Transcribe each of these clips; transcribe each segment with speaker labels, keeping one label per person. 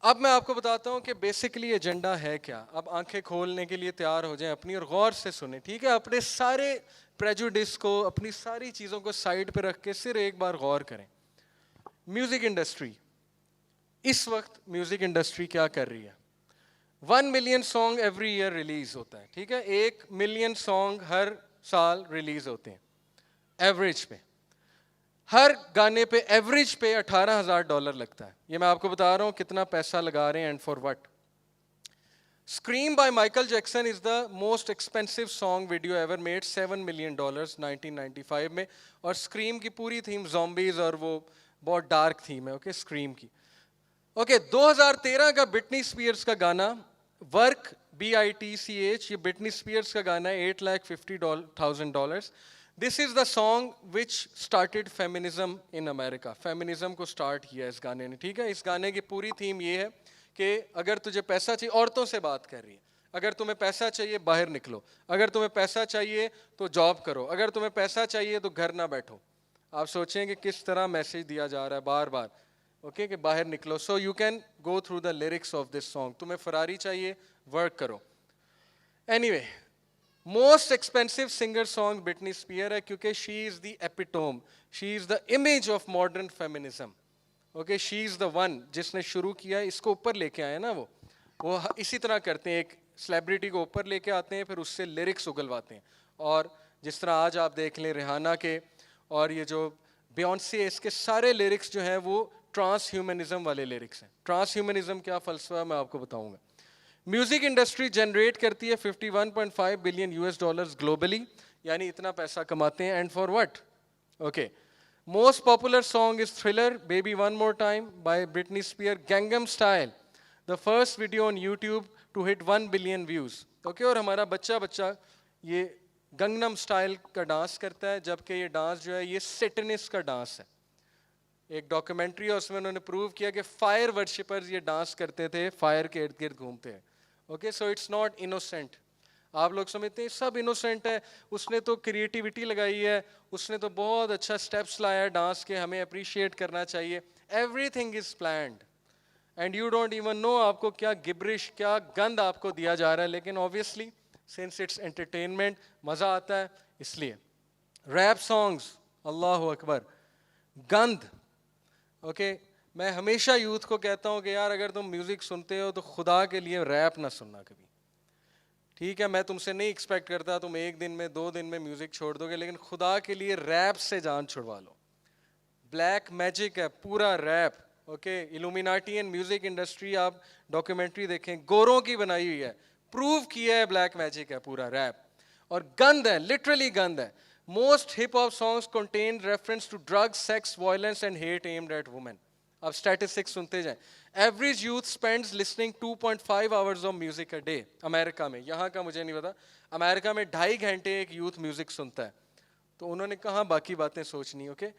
Speaker 1: اب میں آپ کو بتاتا ہوں کہ بیسکلی ایجنڈا ہے کیا. اب آنکھیں کھولنے کے لیے تیار ہو جائیں اپنی اور غور سے سنیں, ٹھیک ہے. اپنے سارے پریجوڈس کو, اپنی ساری چیزوں کو سائڈ پہ رکھ کے صرف ایک بار غور کریں. میوزک انڈسٹری, اس وقت میوزک انڈسٹری کیا کر رہی ہے؟ 1 million song every year release ہوتا ہے, ٹھیک ہے. 1 ملین سانگ ہر سال ریلیز ہوتے ہیں ایوریج پہ. ہر گانے پہ ایوریج پہ $18,000 لگتا ہے. یہ میں آپ کو بتا رہا ہوں کتنا پیسہ لگا رہے ہیں and for what. Scream by Michael Jackson is the most expensive song video ever made, $7 million 1995 میں. اور اسکریم کی پوری تھیم زومبیز اور وہ بہت ڈارک تھیم ہے, اوکے, اسکریم کی. اوکے, 2013 کا بٹنی اسپیئرس کا گانا ورک, BITCH, یہ بٹنی اسپیئرس کا گانا ہے, $850,000. This is the song which started feminism in America. Feminism کو اسٹارٹ کیا اس گانے نے, ٹھیک ہے. اس گانے کی پوری تھیم یہ ہے کہ اگر تجھے پیسہ چاہیے, عورتوں سے بات کر رہی ہے, اگر تمہیں پیسہ چاہیے باہر نکلو, اگر تمہیں پیسہ چاہیے تو جاب کرو, اگر تمہیں پیسہ چاہیے تو گھر نہ بیٹھو. آپ سوچیں کہ کس طرح میسج دیا جا رہا ہے بار بار, اوکے, کہ باہر نکلو. So you can go through the lyrics of this song. تمہیں فراری چاہیے, ورک کرو. Anyway, most expensive singer song Britney Spear ہے, کیونکہ she is the epitome, she is the image of modern feminism. Okay, she is the one جس نے شروع کیا, اس کو اوپر لے کے آئے نا. وہ اسی طرح کرتے ہیں, ایک سیلیبریٹی کو اوپر لے کے آتے ہیں, پھر اس سے لیرکس اگلواتے ہیں. اور جس طرح آج آپ دیکھ لیں ریحانہ کے اور یہ جو بیونسے, اس کے سارے لیرکس جو ہیں وہ ٹرانس ہیومنزم والے لیرکس ہیں. ٹرانس ہیومنزم کیا فلسفہ ہے میں آپ کو بتاؤں گا. میوزک انڈسٹری جنریٹ کرتی ہے $51.5 بلین گلوبلی, یعنی اتنا پیسہ کماتے ہیں. And for what? Okay, most popular song is Thriller, baby one more time by Britney Spear. Gangnam style, the first video on YouTube to hit 1 billion views. Okay, اور ہمارا بچہ یہ گنگنم اسٹائل کا ڈانس کرتا ہے, جبکہ یہ dance جو ہے یہ سیٹنس کا ڈانس ہے. ایک ڈاکیومنٹری ہے, اس میں انہوں نے پروو کیا کہ فائر ورشپرز یہ ڈانس کرتے تھے, فائر کے ارد گرد گھومتے ہیں. Okay, so it's not innocent. آپ لوگ سمجھتے ہیں سب انوسینٹ ہے, اس نے تو کریٹیوٹی لگائی ہے, اس نے تو بہت اچھا اسٹیپس لایا ہے ڈانس کے, ہمیں اپریشیٹ کرنا چاہیے. Everything is planned and you don't even know آپ کو کیا گبرش, کیا گند آپ کو دیا جا رہا ہے. لیکن اوبیسلی سنس اٹس انٹرٹینمنٹ, مزہ آتا ہے اس لیے. ریپ سانگس, اللہ اکبر, گند. اوکے, میں ہمیشہ یوتھ کو کہتا ہوں کہ یار اگر تم میوزک سنتے ہو تو خدا کے لیے ریپ نہ سننا کبھی, ٹھیک ہے. میں تم سے نہیں ایکسپیکٹ کرتا تم 1 دن میں 2 دن میں میوزک چھوڑ دو گے, لیکن خدا کے لیے ریپ سے جان چھڑوا لو. بلیک میجک ہے پورا rap. Okay, Illuminati and music industry, آپ ڈاکیومنٹری دیکھیں, گوروں کی بنائی ہوئی ہے, پروو کیا ہے بلیک میجک ہے پورا ریپ. اور گند ہے, لٹرلی گند ہے. Most hip hop songs contain reference to drug, sex, violence and hate aimed at women. آپ اسٹیٹسٹکس سنتے جائیں. Average youth spends listening 2.5 hours of music a day. امریکہ میں, یہاں کا مجھے نہیں پتا, امریکہ میں 2.5 گھنٹے ایک یوتھ میوزک سنتا ہے. تو انہوں نے کہاں باقی باتیں سوچنی. Okay,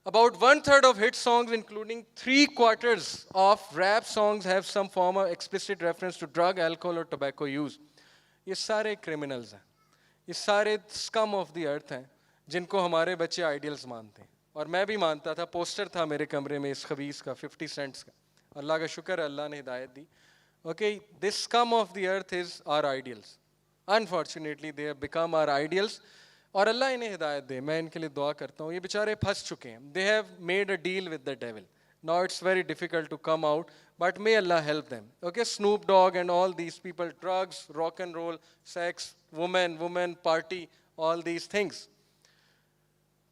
Speaker 1: about 1/3 of hit songs, including 3/4 of rap songs, have some form of explicit reference to drug, alcohol or tobacco use. یہ سارے کرمنلز ہیں, یہ سارے اسکم آف دی ارتھ ہیں جن کو ہمارے بچے آئیڈیلز مانتے ہیں. اور میں بھی مانتا تھا, پوسٹر تھا میرے کمرے میں اس خبیث کا 50 سینٹس کا. اللہ کا شکر ہے اللہ نے ہدایت دی. Okay, this scum of the earth is our ideals. Unfortunately they have become our ideals, اور اللہ انہیں ہدایت دے. میں ان کے لیے دعا کرتا ہوں. یہ بیچارے پھنس چکے ہیں. They have made a deal with the devil. Now it's very difficult to come out, but may اللہ help them. Okay, Snoop Dogg and all these people, drugs, rock and roll, sex, women party, all these things.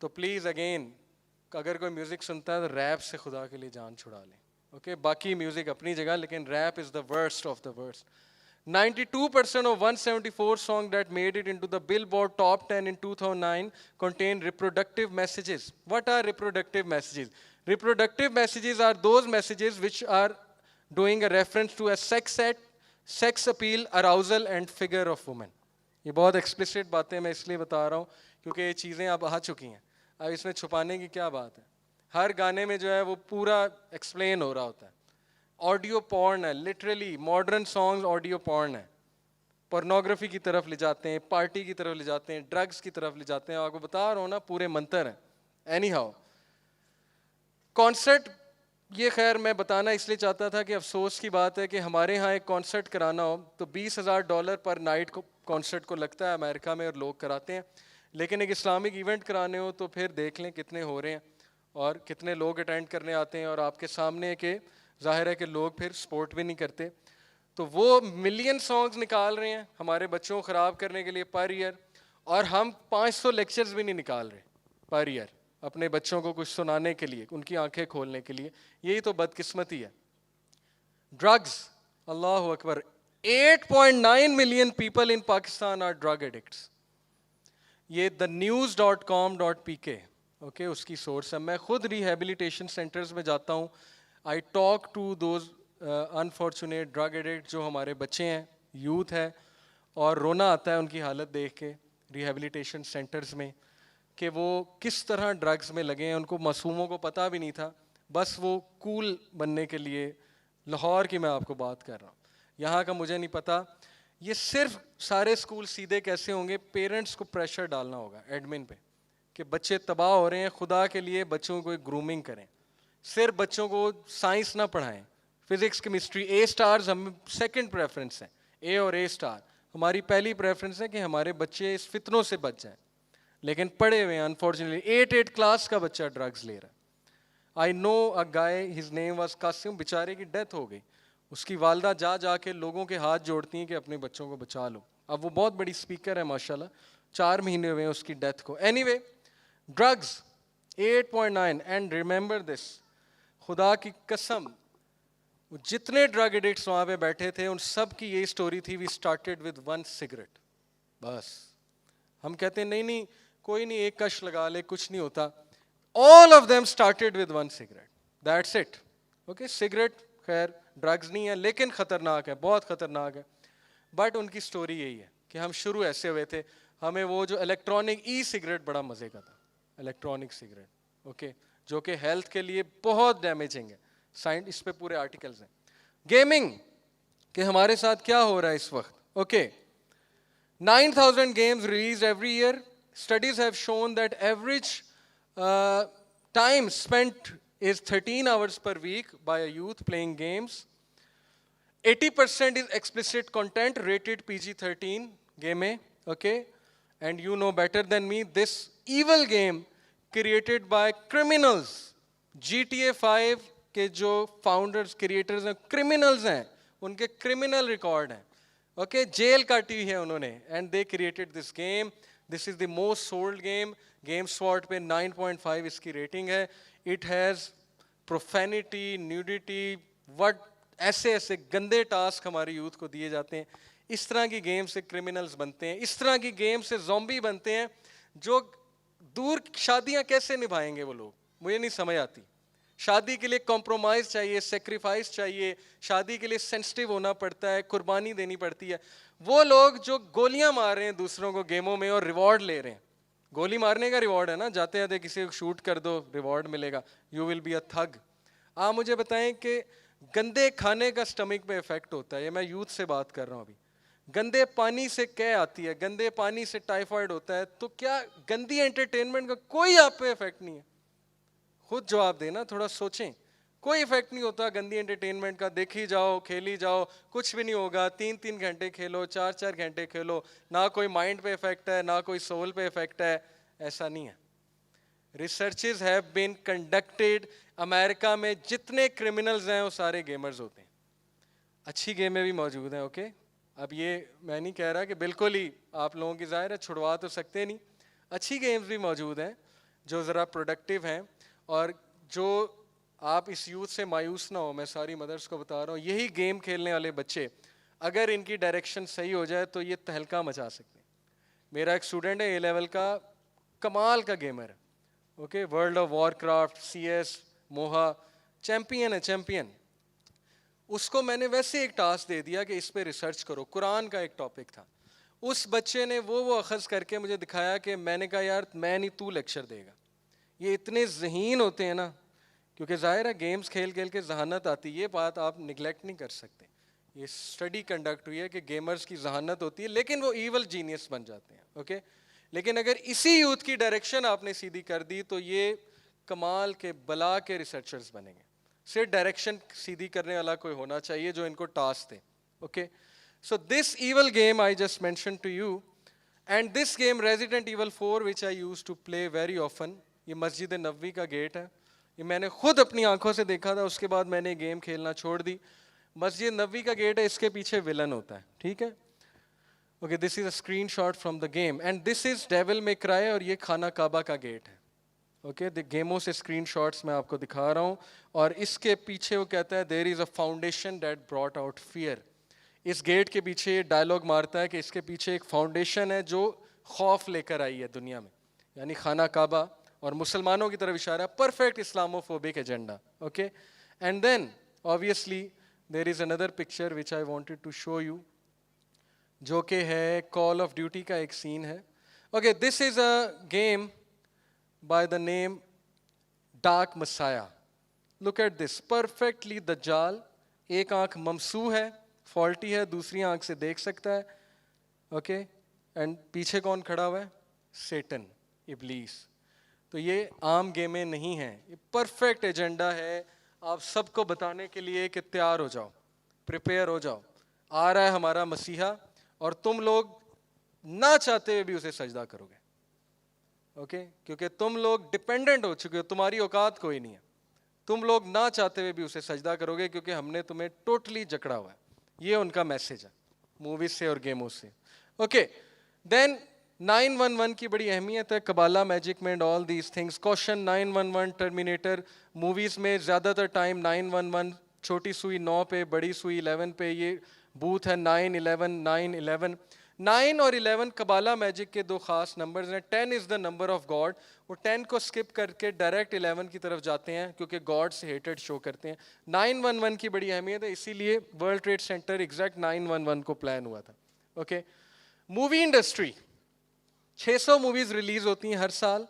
Speaker 1: تو please again, اگر کوئی music سنتا ہے تو rape سے خدا کے لیے جان چھڑا لیں. اوکے, باقی میوزک اپنی جگہ, لیکن rap is the worst of the worst. 92% of 174 songs that made it into the Billboard Top 10 in 2009 contain reproductive messages. What are reproductive messages? Reproductive messages are those messages which are doing a reference to a sex act, sex appeal, arousal and figure of woman. یہ بہت explicit باتیں میں اس لیے بتا رہا ہوں کیونکہ یہ چیزیں اب آ چکی ہیں. اب اس میں چھپانے کی کیا بات ہے. ہر گانے میں جو ہے وہ پورا ایکسپلین ہو رہا ہوتا ہے. آڈیو پورن ہے, لٹرلی ماڈرن سانگز آڈیو پورن ہے. پورنوگرافی کی طرف لے جاتے ہیں, پارٹی کی طرف لے جاتے ہیں, ڈرگس کی طرف لے جاتے ہیں. آپ کو بتا رہا ہوں نا, پورے منتر ہیں. اینی ہاؤ, کانسرٹ یہ خیر میں بتانا اس لیے چاہتا تھا کہ افسوس کی بات ہے کہ ہمارے ہاں ایک کانسرٹ کرانا ہو تو $20,000 پر نائٹ کو کانسرٹ کو لگتا ہے امریکہ میں، اور لوگ کراتے ہیں. لیکن ایک اسلامک ایونٹ کرانے ہو تو پھر دیکھ لیں کتنے ہو رہے ہیں اور کتنے لوگ اٹینڈ کرنے آتے ہیں، اور آپ کے سامنے کہ ظاہر ہے کہ لوگ پھر سپورٹ بھی نہیں کرتے. تو وہ ملین سانگز نکال رہے ہیں ہمارے بچوں کو خراب کرنے کے لیے پر ایئر، اور ہم 500 لیکچرز بھی نہیں نکال رہے پر ایئر اپنے بچوں کو کچھ سنانے کے لیے، ان کی آنکھیں کھولنے کے لیے. یہی تو بدقسمتی ہے. ڈرگز، اللہ اکبر، 8.9 million people in Pakistan are drug addicts. یہ thenews.com.pk اوکے اس کی سورس ہے. میں خود ریہیبلیٹیشن سینٹرز میں جاتا ہوں. I talk to those unfortunate drug addict جو ہمارے بچے ہیں، یوتھ ہے، اور رونا آتا ہے ان کی حالت دیکھ کے ریہیبلیٹیشن سینٹرز میں کہ وہ کس طرح ڈرگز میں لگے ہیں. ان کو معصوموں کو پتہ بھی نہیں تھا، بس وہ کول بننے کے لیے. لاہور کی میں آپ کو بات کر رہا ہوں، یہاں کا مجھے نہیں پتہ. یہ صرف سارے اسکول سیدھے کیسے ہوں گے؟ پیرنٹس کو پریشر ڈالنا ہوگا ایڈمن پہ کہ بچے تباہ ہو رہے ہیں، خدا کے لیے بچوں کو گرومنگ کریں. صرف بچوں کو سائنس نہ پڑھائیں، فزکس کیمسٹری. اے اسٹارز ہم سیکنڈ پریفرنس ہیں، اے اور اے اسٹار. ہماری پہلی پریفرنس ہے کہ ہمارے بچے اس فتنوں سے بچ جائیں. لیکن پڑھے ہوئے ہیں انفارچونیٹلی 8 کلاس کا بچہ ڈرگز لے رہا ہے. آئی نو اے گائے، ہز نیم واز قاسم، بیچارے کی ڈیتھ ہو گئی. اس کی والدہ جا جا کے لوگوں کے ہاتھ جوڑتی ہیں کہ اپنے بچوں کو بچا لو. اب وہ بہت بڑی اسپیکر ہے ماشاءاللہ. 4 مہینے ہوئے ہیں اس کی ڈیتھ کو. Any way, drugs 8.9. And remember this, خدا کی قسم جتنے ڈرگ ایڈکٹس وہاں پہ بیٹھے تھے ان سب کی یہی سٹوری تھی. We started with 1 cigarette. بس ہم کہتے ہیں نہیں نہیں کوئی نہیں، ایک کش لگا لے، کچھ نہیں ہوتا. All of them started with 1 cigarette. That's it. Okay, cigarette خیر ڈرگز نہیں ہے لیکن خطرناک ہے، بہت خطرناک ہے. بٹ ان کی سٹوری یہی ہے کہ ہم شروع ایسے ہوئے تھے. ہمیں وہ جو الیکٹرانک ای سگریٹ بڑا مزے کا تھا، الیکٹرانک سگریٹ، اوکے، جو کہ ہیلتھ کے لیے بہت ڈیمیجنگ ہے. سائنس اس پہ پورے آرٹیکلز ہیں. گیمنگ، کہ ہمارے ساتھ کیا ہو رہا ہے اس وقت. Okay, 9,000 games released every year. Studies have shown that average time spent is 13 hours per week by a youth playing games. 80% is explicit content rated PG-13 game. Okay, and you know better than me, this evil game created by criminals. GTA 5 کے جو founders creators ہیں criminals ہیں، ان کے criminal record ہیں. Okay, jail کاٹی ہوئی ہے انہوں نے. And they created this game. This is the most sold game. Game spot پہ 9.5 اس کی ریٹنگ ہے. اٹ ہیز پروفینٹی، نیوڈیٹی، وٹ، ایسے ایسے گندے ٹاسک ہماری یوتھ کو دیے جاتے ہیں. اس طرح کی گیم سے کرمنلز بنتے ہیں، اس طرح کی گیم سے زومبی بنتے ہیں. جو دور شادیاں کیسے نبھائیں گے وہ لوگ، مجھے نہیں سمجھ آتی. شادی کے لیے کمپرومائز چاہیے، سیکریفائس چاہیے، شادی کے لیے سینسٹیو ہونا پڑتا ہے، قربانی دینی پڑتی ہے. وہ لوگ جو گولیاں مار رہے ہیں دوسروں کو گیموں میں اور ریوارڈ لے رہے ہیں. گولی مارنے کا ریوارڈ ہے نا، جاتے جاتے کسی کو شوٹ کر دو ریوارڈ ملے گا. You will be a thug. آپ مجھے بتائیں کہ گندے کھانے کا سٹمک پہ افیکٹ ہوتا ہے. یہ میں یوتھ سے بات کر رہا ہوں ابھی. گندے پانی سے قے آتی ہے، گندے پانی سے ٹائیفائڈ ہوتا ہے. تو کیا گندی انٹرٹینمنٹ کا کوئی آپ پہ افیکٹ نہیں ہے؟ خود جواب دینا، تھوڑا سوچیں. کوئی افیکٹ نہیں ہوتا گندی انٹرٹینمنٹ کا. دیکھی جاؤ، کھیلی جاؤ، کچھ بھی نہیں ہوگا. 3 گھنٹے کھیلو، 4 گھنٹے کھیلو، نہ کوئی مائنڈ پہ افیکٹ ہے، نہ کوئی سول پہ افیکٹ ہے. ایسا نہیں ہے. Researches have been conducted. امریکہ میں جتنے کرمنلز ہیں وہ سارے گیمرز ہوتے ہیں. اچھی گیمیں بھی موجود ہیں. اوکے، اب یہ میں نہیں کہہ رہا کہ بالکل ہی آپ لوگوں کی ظاہر ہے چھڑوا تو سکتے نہیں. اچھی گیمز بھی موجود ہیں جو ذرا پروڈکٹیو ہیں. اور جو آپ اس یوتھ سے مایوس نہ ہو، میں ساری مدرس کو بتا رہا ہوں، یہی گیم کھیلنے والے بچے اگر ان کی ڈائریکشن صحیح ہو جائے تو یہ تہلکہ مچا سکتے ہیں. میرا ایک اسٹوڈنٹ ہے A لیول کا، کمال کا گیمر ہے. Okay, World of Warcraft, CS، موہا، چیمپئن ہے، چیمپئن. اس کو میں نے ویسے ایک ٹاسک دے دیا کہ اس پہ ریسرچ کرو. قرآن کا ایک ٹاپک تھا. اس بچے نے وہ اخذ کر کے مجھے دکھایا کہ میں نے کہا یار میں نہیں، تو لیکچر دے گا. یہ اتنے ذہین ہوتے ہیں نا، کیونکہ ظاہر ہے گیمز کھیل کھیل کے ذہانت آتی ہے. یہ بات آپ نگلیکٹ نہیں کر سکتے. یہ اسٹڈی کنڈکٹ ہوئی ہے کہ گیمرز کی ذہانت ہوتی ہے لیکن وہ ایول جینیس بن جاتے ہیں. اوکے، لیکن اگر اسی یوتھ کی ڈائریکشن آپ نے سیدھی کر دی تو یہ کمال کے بلا کے ریسرچرز بنیں گے. صرف ڈائریکشن سیدھی کرنے والا کوئی ہونا چاہیے جو ان کو ٹاسک دے. Okay, so this evil game I just mention to you, and this game Resident Evil 4 which I use to play very often. یہ مسجد نبوی کا گیٹ ہے, یہ میں نے خود اپنی آنکھوں سے دیکھا تھا, اس کے بعد میں نے گیم کھیلنا چھوڑ دی. مسجد نبوی کا گیٹ ہے, اس کے پیچھے ولن ہوتا ہے, ٹھیک ہے. Okay, this is a screenshot from the game and this is devil میں کرائے, اور یہ خانہ کعبہ کا گیٹ ہے. اوکے, گیموں سے اسکرین شاٹس میں آپ کو دکھا رہا ہوں, اور اس کے پیچھے وہ کہتا ہے there is a foundation that brought out fear. اس گیٹ کے پیچھے یہ ڈائلاگ مارتا ہے کہ اس کے پیچھے ایک فاؤنڈیشن ہے جو خوف لے کر آئی ہے دنیا میں, یعنی خانہ کعبہ, اور مسلمانوں کی طرف اشارہ, perfect Islamophobic agenda. Okay, and then obviously there is another picture which I wanted to show you, جو کہ ہے کال آف ڈیوٹی کا ایک سین ہے. Okay, this is a game by the name Dark Messiah. Look at this, perfectly دجال, ایک آنکھ ممسوح ہے, فالٹی ہے, دوسری آنکھ سے دیکھ سکتا ہے. اوکے, اینڈ پیچھے کون کھڑا ہوا ہے؟ سیٹن, ابلیس. تو یہ عام گیمیں نہیں ہیں, یہ پرفیکٹ ایجنڈا ہے آپ سب کو بتانے کے لیے کہ تیار ہو جاؤ, پریپیئر ہو جاؤ, آ رہا ہے ہمارا مسیحا, اور تم لوگ نہ چاہتے ہوئے بھی اسے سجدہ کرو گے. اوکے, کیونکہ تم لوگ ڈپینڈنٹ ہو چکے ہو, تمہاری اوقات کوئی نہیں ہے, تم لوگ نہ چاہتے ہوئے بھی اسے سجدہ کرو گے کیونکہ ہم نے تمہیں ٹوٹلی جکڑا ہوا ہے. یہ ان کا میسج ہے موویز سے اور گیموں سے. اوکے, دین 911 کی بڑی اہمیت ہے کبالا میجک میں and all these things. Question 911, terminator movies میں زیادہ تر ٹائم 911, چھوٹی سوئی 9 پہ, بڑی سوئی 11 پہ, یہ بوتھ ہے 911, 911. 9 اور 11 کبالا میجک کے دو خاص نمبرز ہیں. 10 از دا نمبر آف گاڈ, وہ 10 کو اسکپ کر کے ڈائریکٹ 11 کی طرف جاتے ہیں کیونکہ گاڈ سے ہیٹڈ شو کرتے ہیں. 911 کی بڑی اہمیت ہے, اسی لیے ورلڈ ٹریڈ سینٹر ایگزیکٹ 911 کو پلان ہوا تھا. Okay, movie industry, 600 movies release ہوتی ہیں ہر سال.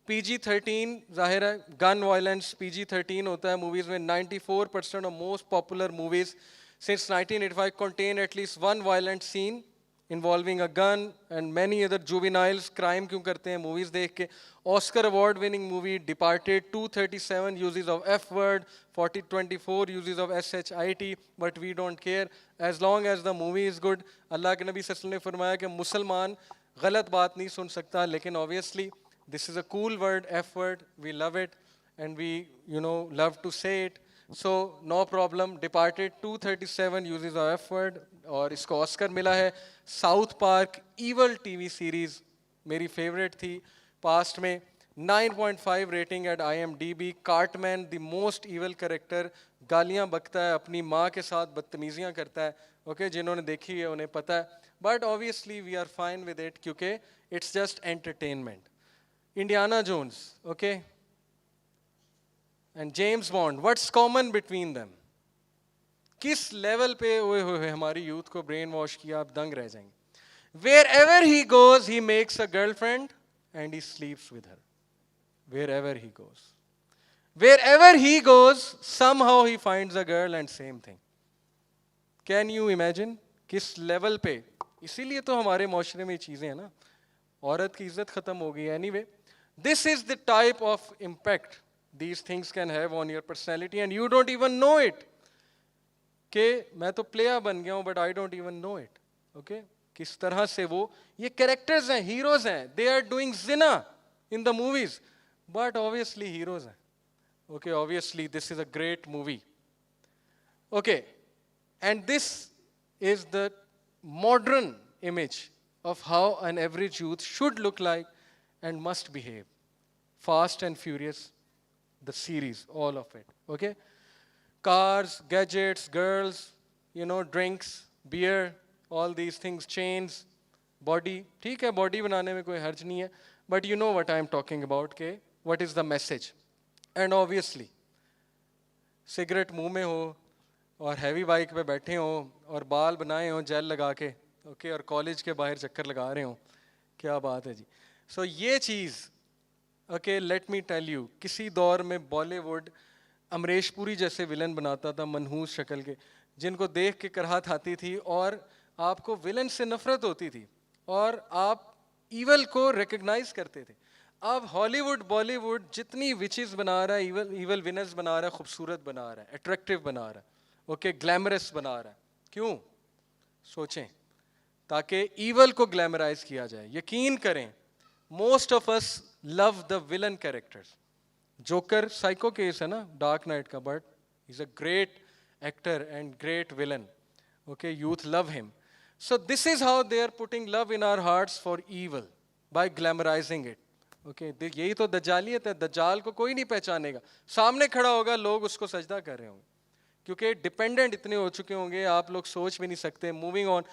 Speaker 1: PG-13 ظاہر ہے گن وائلنس, PG-13 ہوتا ہے موویز میں. 94% of most popular movies since 1985 contain at least one violent scene involving a gun, and many other juveniles crime کیوں کرتے ہیں موویز دیکھ کے. Oscar award winning movie Departed, 237 uses of F word, 24 uses of SHIT, but we don't care as long as the movie is good. اللہ کے نبی صلی اللہ علیہ وسلم نے فرمایا کہ مسلمان غلط بات نہیں سن سکتا, لیکن obviously this is a cool word, F word, we love it and we love to say it, so no problem. Departed 237 uses of F word, اور اس کو آسکر ملا ہے. South Park evil T V series میری favourite تھی past میں, 9.5 rating at IMDb. Cartman the most evil character, گالیاں بکتا ہے, اپنی ماں کے ساتھ بدتمیزیاں کرتا ہے. اوکے, جنہوں نے دیکھی ہے انہیں پتہ ہے, but obviously we are fine with it کیونکہ it's just entertainment. Indiana Jones, okay, and James bond, what's common between them? کس لیول پہ ہوئے ہوئے ہماری یوتھ کو برین واش کیا, آپ دنگ رہ جائیں گے. Wherever he goes, he makes a girlfriend and he sleeps with her. Wherever he goes. Wherever he goes, somehow he finds a girl and same thing. Can you imagine? کس level پہ. اسی لیے تو ہمارے معاشرے میں یہ چیزیں ہیں نا, عورت کی عزت ختم ہو گئی ہے. Anyway, this is the type of impact these things can have on your personality and you don't even know it. کہ میں تو پلیئر بن گیا ہوں but I don't even know it. Okay, کس طرح سے وہ یہ کریکٹرز ہیں, ہیروز ہیں, دے آر ڈوئنگ زنا in the movies but obviously heroes ہیں. Okay, obviously this is a great movie. Okay, and this is the modern image of how an average youth should look like and must behave. Fast and Furious, the series, all of it. Okay, cars, gadgets, girls, drinks, beer, all these things, chains, body. ٹھیک ہے, body بنانے میں کوئی حرج نہیں ہے, but you know what I am talking about, کہ what is the message. And obviously cigarette منہ میں ہو اور ہیوی بائک پہ بیٹھے ہوں اور بال بنائے ہوں جیل لگا کے, اوکے, اور کالج کے باہر چکر لگا رہے ہوں, کیا بات ہے جی. سو یہ چیز, okay, let me tell you, کسی دور میں بالی ووڈ امریش پوری جیسے ولن بناتا تھا منحوس شکل کے, جن کو دیکھ کے کراہت آتی تھی اور آپ کو ولن سے نفرت ہوتی تھی اور آپ ایول کو ریکگنائز کرتے تھے. اب ہالی ووڈ بالی ووڈ جتنی وچز بنا رہا ہے، ایول ونرز بنا رہا ہے، خوبصورت بنا رہا ہے، اٹریکٹیو بنا رہا ہے، اوکے گلیمرس بنا رہا ہے. کیوں؟ سوچیں. تاکہ ایول کو گلیمرائز کیا جائے. یقین کریں most of us love the villain characters. Joker psycho case ہے نا ڈارک نائٹ کا، but is a great actor and great villain. Okay youth love ہم. So this is how they are putting love in our hearts for evil by glamorising it. Okay یہی تو دجالیت ہے. دجال کو کوئی نہیں پہچانے گا، سامنے کھڑا ہوگا لوگ اس کو سجدہ کر رہے ہوں گے کیونکہ ڈپینڈنٹ اتنے ہو چکے ہوں گے آپ لوگ سوچ بھی نہیں سکتے. Moving on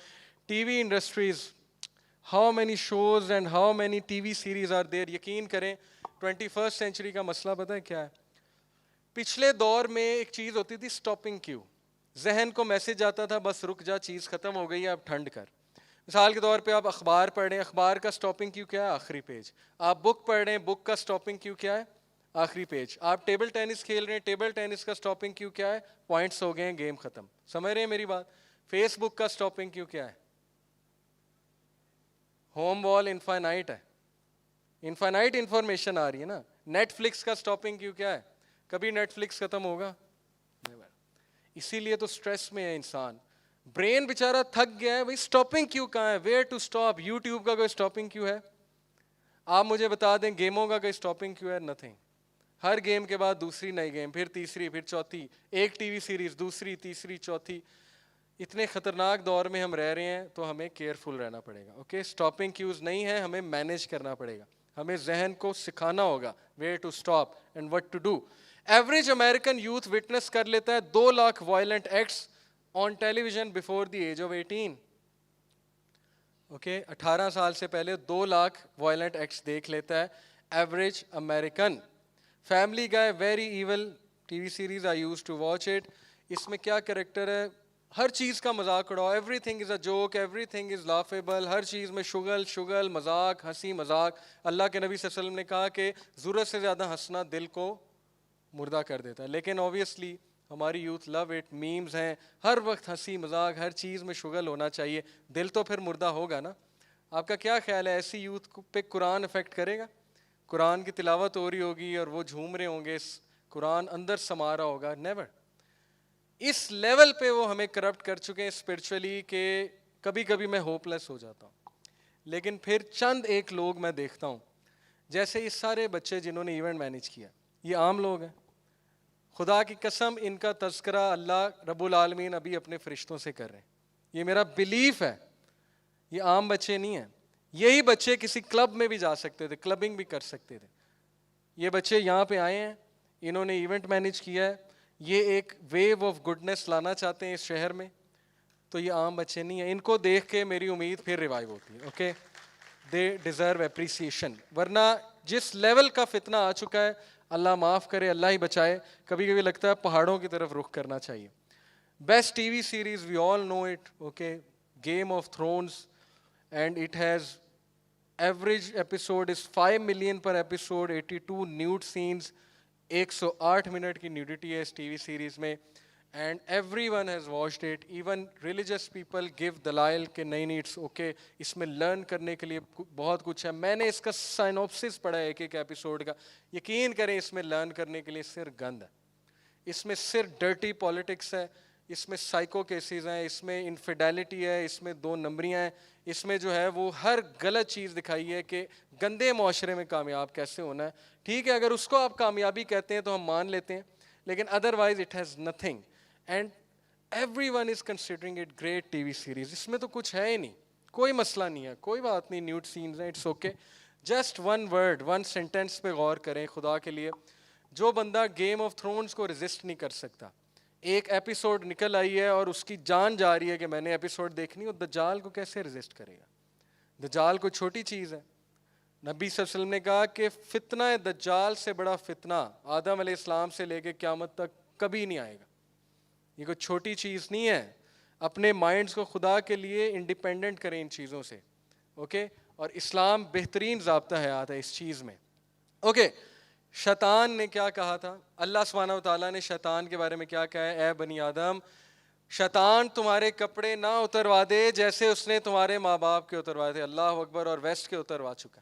Speaker 1: TV industries, how many shows and how many T V series are there. یقین کریں 21st سینچری کا مسئلہ پتہ ہے کیا ہے؟ پچھلے دور میں ایک چیز ہوتی تھی اسٹاپنگ کیو. ذہن کو میسج آتا تھا بس رک جا، چیز ختم ہو گئی ہے اب ٹھنڈ کر. مثال کے طور پہ آپ اخبار پڑھ رہے ہیں، اخبار کا اسٹاپنگ کیو کیا ہے؟ آخری پیج. آپ بک پڑھ رہے ہیں، بک کا اسٹاپنگ کیو کیا ہے؟ آخری پیج. آپ ٹیبل ٹینس کھیل رہے ہیں، ٹیبل ٹینس کا اسٹاپنگ کیو کیا ہے؟ پوائنٹس ہو گئے ہیں، گیم ختم. سمجھ رہے ہیں میری بات؟ فیس بک کا اسٹاپنگ کیو کیا ہے؟ ہوم وال انفائنائٹ ہے، انفائنائٹ انفارمیشن آ رہی ہے نا. نیٹ فلکس کا اسٹاپنگ کیو کیا ہے؟ کبھی نیٹ فلکس ختم ہوگا؟ اسی لیے تو اسٹریس میں ہے انسان. برین بیچارہ تھک گیا ہے. بھائی اسٹاپنگ کیو کہاں ہے؟ Where to stop? یوٹیوب کا کوئی اسٹاپنگ کیو ہے؟ آپ مجھے بتا دیں گیموں کا کوئی اسٹاپنگ کیو ہے؟ نتھنگ. ہر گیم کے بعد دوسری نئی گیم، پھر تیسری، پھر چوتھی. ایک ٹی وی سیریز، دوسری، تیسری، چوتھی. اتنے خطرناک دور میں ہم رہ رہے ہیں تو ہمیں کیئرفل رہنا پڑے گا. اوکے اسٹاپنگ کیوز نہیں ہے، ہمیں مینیج کرنا پڑے گا. ہمیں ذہن کو سکھانا ہوگا where to stop and what to do. Average American youth witness کر لیتا ہے 2 lakh violent acts on television before the age of 18. Okay 18 سال سے پہلے 2 لاکھ وائلنٹ ایکٹس دیکھ لیتا ہے average American. Family Guy very evil T V series, I use to watch it. اس میں کیا کریکٹر ہے؟ ہر چیز کا مذاق اڑاؤ. Everything is a joke, everything is laughable. ہر چیز میں شگل مذاق، ہنسی مذاق. اللہ کے نبی صلی اللہ علیہ وسلم نے کہا کہ ضرورت سے زیادہ ہنسنا دل کو مردہ کر دیتا ہے. لیکن اوبیسلی ہماری یوتھ لو اٹ. میمز ہیں ہر وقت، ہنسی مذاق، ہر چیز میں شگل ہونا چاہیے. دل تو پھر مردہ ہوگا نا. آپ کا کیا خیال ہے ایسی یوتھ پہ قرآن افیکٹ کرے گا؟ قرآن کی تلاوت ہو رہی ہوگی اور وہ جھوم رہے ہوں گے، قرآن اندر سما رہا ہوگا؟ نیور. اس لیول پہ وہ ہمیں کرپٹ کر چکے ہیں اسپرچولی کہ کبھی کبھی میں ہوپ لیس ہو جاتا ہوں. لیکن پھر چند ایک لوگ میں دیکھتا ہوں، جیسے یہ سارے بچے جنہوں نے ایونٹ مینیج کیا، یہ عام لوگ ہیں. خدا کی قسم ان کا تذکرہ اللہ رب العالمین ابھی اپنے فرشتوں سے کر رہے ہیں. یہ میرا بلیف ہے. یہ عام بچے نہیں ہیں. یہی بچے کسی کلب میں بھی جا سکتے تھے، کلبنگ بھی کر سکتے تھے. یہ بچے یہاں پہ آئے ہیں، انہوں نے ایونٹ مینیج کیا ہے، یہ ایک ویو آف گڈنس لانا چاہتے ہیں اس شہر میں. تو یہ عام بچے نہیں ہیں. ان کو دیکھ کے میری امید پھر ریوائیو ہوتی ہے. Okay they deserve appreciation. ورنہ جس لیول کا فتنہ آ چکا ہے، اللہ معاف کرے، اللہ ہی بچائے. کبھی کبھی لگتا ہے پہاڑوں کی طرف رخ کرنا چاہیے. Best T V series we all know it. Okay Game of Thrones, and it has average episode is 5 million per episode, 82 nude scenes. 108 minute کی نیوڈیٹی ہے اس ٹی وی سیریز میں. And everyone has watched it. Even religious people gave دلائل کہ نہیں it's okay, اس میں learn کرنے کے لیے بہت کچھ ہے. میں نے اس کا سائنوپسس پڑھا ہے ایک ایپیسوڈ کا. یقین کریں اس میں لرن کرنے کے لیے صرف گند ہے. اس میں صرف ڈرٹی پالیٹکس ہے، اس میں سائیکو کیسز ہیں، اس میں انفیڈیلٹی ہے، اس میں 2 نمبریاں ہیں. اس میں جو ہے وہ ہر غلط چیز دکھائی ہے کہ گندے معاشرے میں کامیاب کیسے ہونا ہے. ٹھیک ہے اگر اس کو آپ کامیابی کہتے ہیں تو ہم مان لیتے ہیں، لیکن otherwise it has nothing. And everyone is considering it great T we series. اس میں تو کچھ ہے ہی نہیں، کوئی مسئلہ نہیں ہے، کوئی بات نہیں. نیوڈ سینز ہیں، it's okay. Just 1 word 1 sentence پہ غور کریں خدا کے لیے. جو بندہ گیم آف تھرونز کو ریزسٹ نہیں کر سکتا، ایک ایپیسوڈ نکل آئی ہے اور اس کی جان جا رہی ہے کہ میں نے ایپیسوڈ دیکھنی، اور دجال کو کیسے ریزسٹ کرے گا؟ دجال کوئی چھوٹی چیز ہے. نبی صلی اللہ علیہ وسلم نے کہا کہ فتنہ دجال سے بڑا فتنہ آدم علیہ السلام سے لے کے قیامت تک کبھی نہیں آئے گا. یہ کوئی چھوٹی چیز نہیں ہے. اپنے مائنڈز کو خدا کے لیے انڈیپینڈنٹ کریں ان چیزوں سے. اوکے اور اسلام بہترین ضابطہ حیات ہے اس چیز میں. اوکے شیطان نے کیا کہا تھا؟ اللہ سبحانہ و تعالیٰ نے شیطان کے بارے میں کیا کہا ہے؟ اے بنی آدم، شیطان تمہارے کپڑے نہ اتروا دے جیسے اس نے تمہارے ماں باپ کے اتروائے تھے. اللہ اکبر. اور ویسٹ کے اتروا چکا.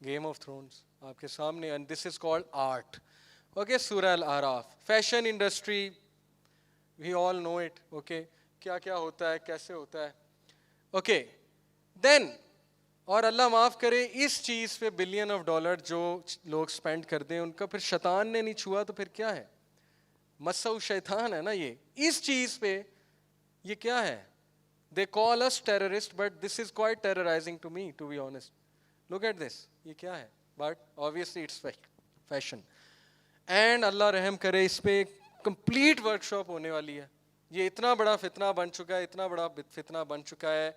Speaker 1: گیم آف تھرونز آپ کے سامنے, and this is called art. Okay, سورہ الاعراف. Fashion industry, we all know it. Okay, کیا کیا ہوتا ہے, کیسے ہوتا ہے. اوکے دین, اور اللہ معاف کرے اس چیز پہ بلین آف ڈالر جو لوگ اسپینڈ کرتے ہیں ان کا پھر شیطان نے نہیں چھوا تو پھر کیا ہے, مسو شیطان ہے نا یہ. اس چیز پہ یہ کیا ہے, they call us terrorist but this is quite terrorizing to me, to be honest. Look at this, یہ کیا ہے, but obviously it's fashion. And اللہ رحم کرے اس پہ کمپلیٹ ورک شاپ ہونے والی ہے. یہ اتنا بڑا فتنہ بن چکا ہے, اتنا بڑا فتنہ بن چکا ہے,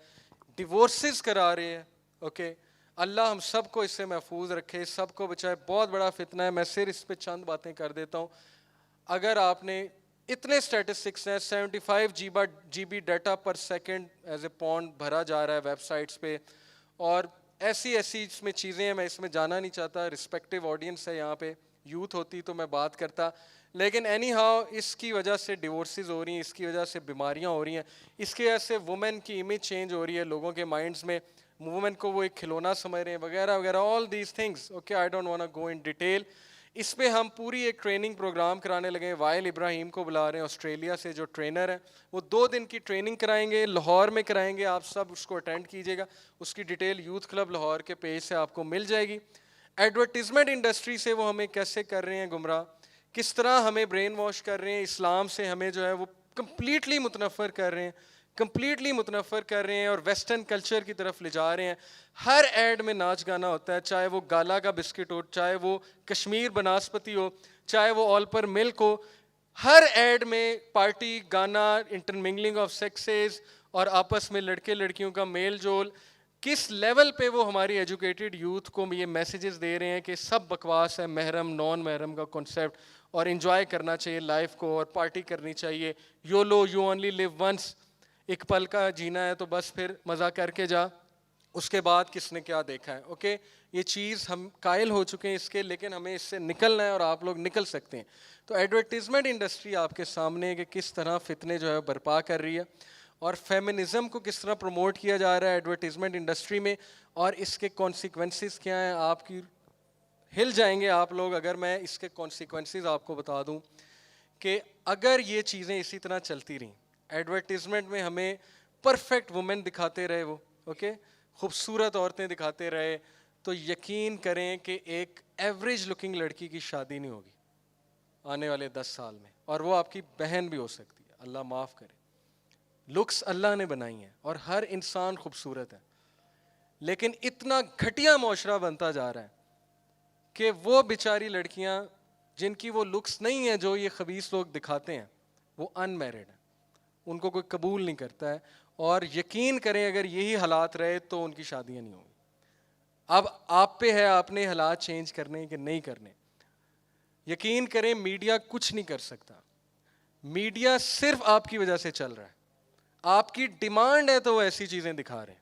Speaker 1: ڈیورسز کرا رہے ہیں. اوکے, اللہ ہم سب کو اس سے محفوظ رکھے, سب کو بچائے. بہت بڑا فتنہ ہے. میں صرف اس پہ چند باتیں کر دیتا ہوں. اگر آپ نے اتنے اسٹیٹسٹکس ہیں, 75 GB data per second as a pound بھرا جا رہا ہے ویب سائٹس پہ, اور ایسی اس میں چیزیں ہیں, میں اس میں جانا نہیں چاہتا, رسپیکٹیو آڈینس ہے یہاں پہ, یوتھ ہوتی تو میں بات کرتا. لیکن اینی ہاؤ اس کی وجہ سے ڈیورسز ہو رہی ہیں, اس کی وجہ سے بیماریاں ہو رہی ہیں, اس کی وجہ سے وومن کی امیج چینج ہو رہی ہے لوگوں کے مائنڈز میں, وومن کو وہ ایک کھلونا سمجھ رہے ہیں وغیرہ وغیرہ, all these things. Okay, I don't want go in detail. اس پہ ہم پوری ایک ٹریننگ پروگرام کرانے لگے ہیں. وائل ابراہیم کو بلا رہے ہیں آسٹریلیا سے, جو ٹرینر ہیں, وہ 2 دن کی ٹریننگ کرائیں گے, لاہور میں کرائیں گے. آپ سب اس کو اٹینڈ کیجیے گا. اس کی ڈیٹیل یوتھ کلب لاہور کے پیج سے آپ کو مل جائے گی. ایڈورٹیزمنٹ انڈسٹری سے وہ ہمیں کیسے کر رہے ہیں گمراہ, کس طرح ہمیں برین واش کر رہے ہیں, اسلام سے ہمیں جو ہے وہ کمپلیٹلی متنفر کر رہے ہیں, کمپلیٹلی متنفر کر رہے ہیں, اور ویسٹرن کلچر کی طرف لے جا رہے ہیں. ہر ایڈ میں ناچ گانا ہوتا ہے, چاہے وہ گالا کا بسکٹ ہو, چاہے وہ کشمیر بناسپتی ہو, چاہے وہ آل پر ملک ہو. ہر ایڈ میں پارٹی, گانا, انٹرمنگلنگ آف سیکسز, اور آپس میں لڑکے لڑکیوں کا میل جول. کس لیول پہ وہ ہماری ایجوکیٹڈ یوتھ کو یہ میسیجز دے رہے ہیں کہ سب بکواس ہے, محرم نان محرم کا کنسیپٹ, اور انجوائے کرنا چاہیے لائف کو, اور پارٹی کرنی چاہیے. یو اونلی لیو ونس, ایک پل کا جینا ہے تو بس پھر مزہ کر کے جا, اس کے بعد کس نے کیا دیکھا ہے. اوکے, یہ چیز ہم قائل ہو چکے ہیں اس کے, لیکن ہمیں اس سے نکلنا ہے, اور آپ لوگ نکل سکتے ہیں. تو ایڈورٹیزمنٹ انڈسٹری آپ کے سامنے ہے کہ کس طرح فتنے جو ہے برپا کر رہی ہے, اور فیمنزم کو کس طرح پروموٹ کیا جا رہا ہے ایڈورٹیزمنٹ انڈسٹری میں, اور اس کے کانسیکوینسز کیا ہیں. آپ کی ہل جائیں گے آپ لوگ اگر میں اس کے کانسیکوینسز آپ کو بتا دوں کہ اگر یہ چیزیں اسی طرح چلتی رہیں, ایڈورٹیزمنٹ میں ہمیں پرفیکٹ وومن دکھاتے رہے وہ, اوکے, خوبصورت عورتیں دکھاتے رہے, تو یقین کریں کہ ایک ایوریج لکنگ لڑکی کی شادی نہیں ہوگی آنے والے 10 سال میں, اور وہ آپ کی بہن بھی ہو سکتی ہے, اللہ معاف کرے. لکس اللہ نے بنائی ہیں اور ہر انسان خوبصورت ہے, لیکن اتنا گھٹیا معاشرہ بنتا جا رہا ہے کہ وہ بیچاری لڑکیاں جن کی وہ لکس نہیں ہے جو یہ خبیث لوگ دکھاتے ہیں, وہ ان میرڈ ہیں, ان کو کوئی قبول نہیں کرتا ہے. اور یقین کریں اگر یہی حالات رہے تو ان کی شادیاں نہیں ہوں گی. اب آپ پہ ہے آپ نے حالات چینج کرنے کہ نہیں کرنے. یقین کریں میڈیا کچھ نہیں کر سکتا, میڈیا صرف آپ کی وجہ سے چل رہا ہے. آپ کی ڈیمانڈ ہے تو وہ ایسی چیزیں دکھا رہے ہیں.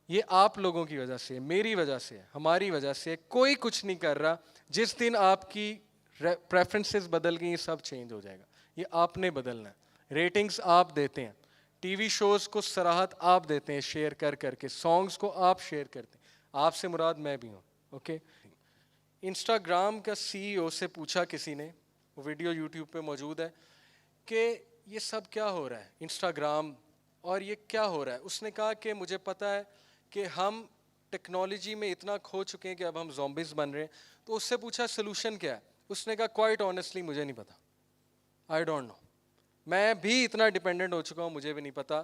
Speaker 1: یہ آپ لوگوں کی وجہ سے, میری وجہ سے, ہماری وجہ سے. کوئی کچھ نہیں کر رہا. جس دن آپ کی پریفرنسز بدل گئی سب چینج ہو جائے گا. یہ آپ نے بدلنا ہے. ریٹنگز آپ دیتے ہیں, ٹی وی شوز کو سراہت آپ دیتے ہیں شیئر کر کے, سانگز کو آپ شیئر کرتے ہیں. آپ سے مراد میں بھی ہوں. اوکے, انسٹاگرام کا CEO سے پوچھا کسی نے, وہ ویڈیو یوٹیوب پہ موجود ہے, کہ یہ سب کیا ہو رہا ہے انسٹاگرام, اور یہ کیا ہو رہا ہے. اس نے کہا کہ مجھے پتا ہے کہ ہم ٹیکنالوجی میں اتنا کھو چکے ہیں کہ اب ہم زومبیز بن رہے ہیں. تو اس سے پوچھا سلوشن کیا ہے. اس نے کہا کوائٹ آنیسٹلی مجھے نہیں پتا, آئی ڈونٹ نو. میں بھی اتنا ڈیپینڈنٹ ہو چکا ہوں, مجھے بھی نہیں پتا.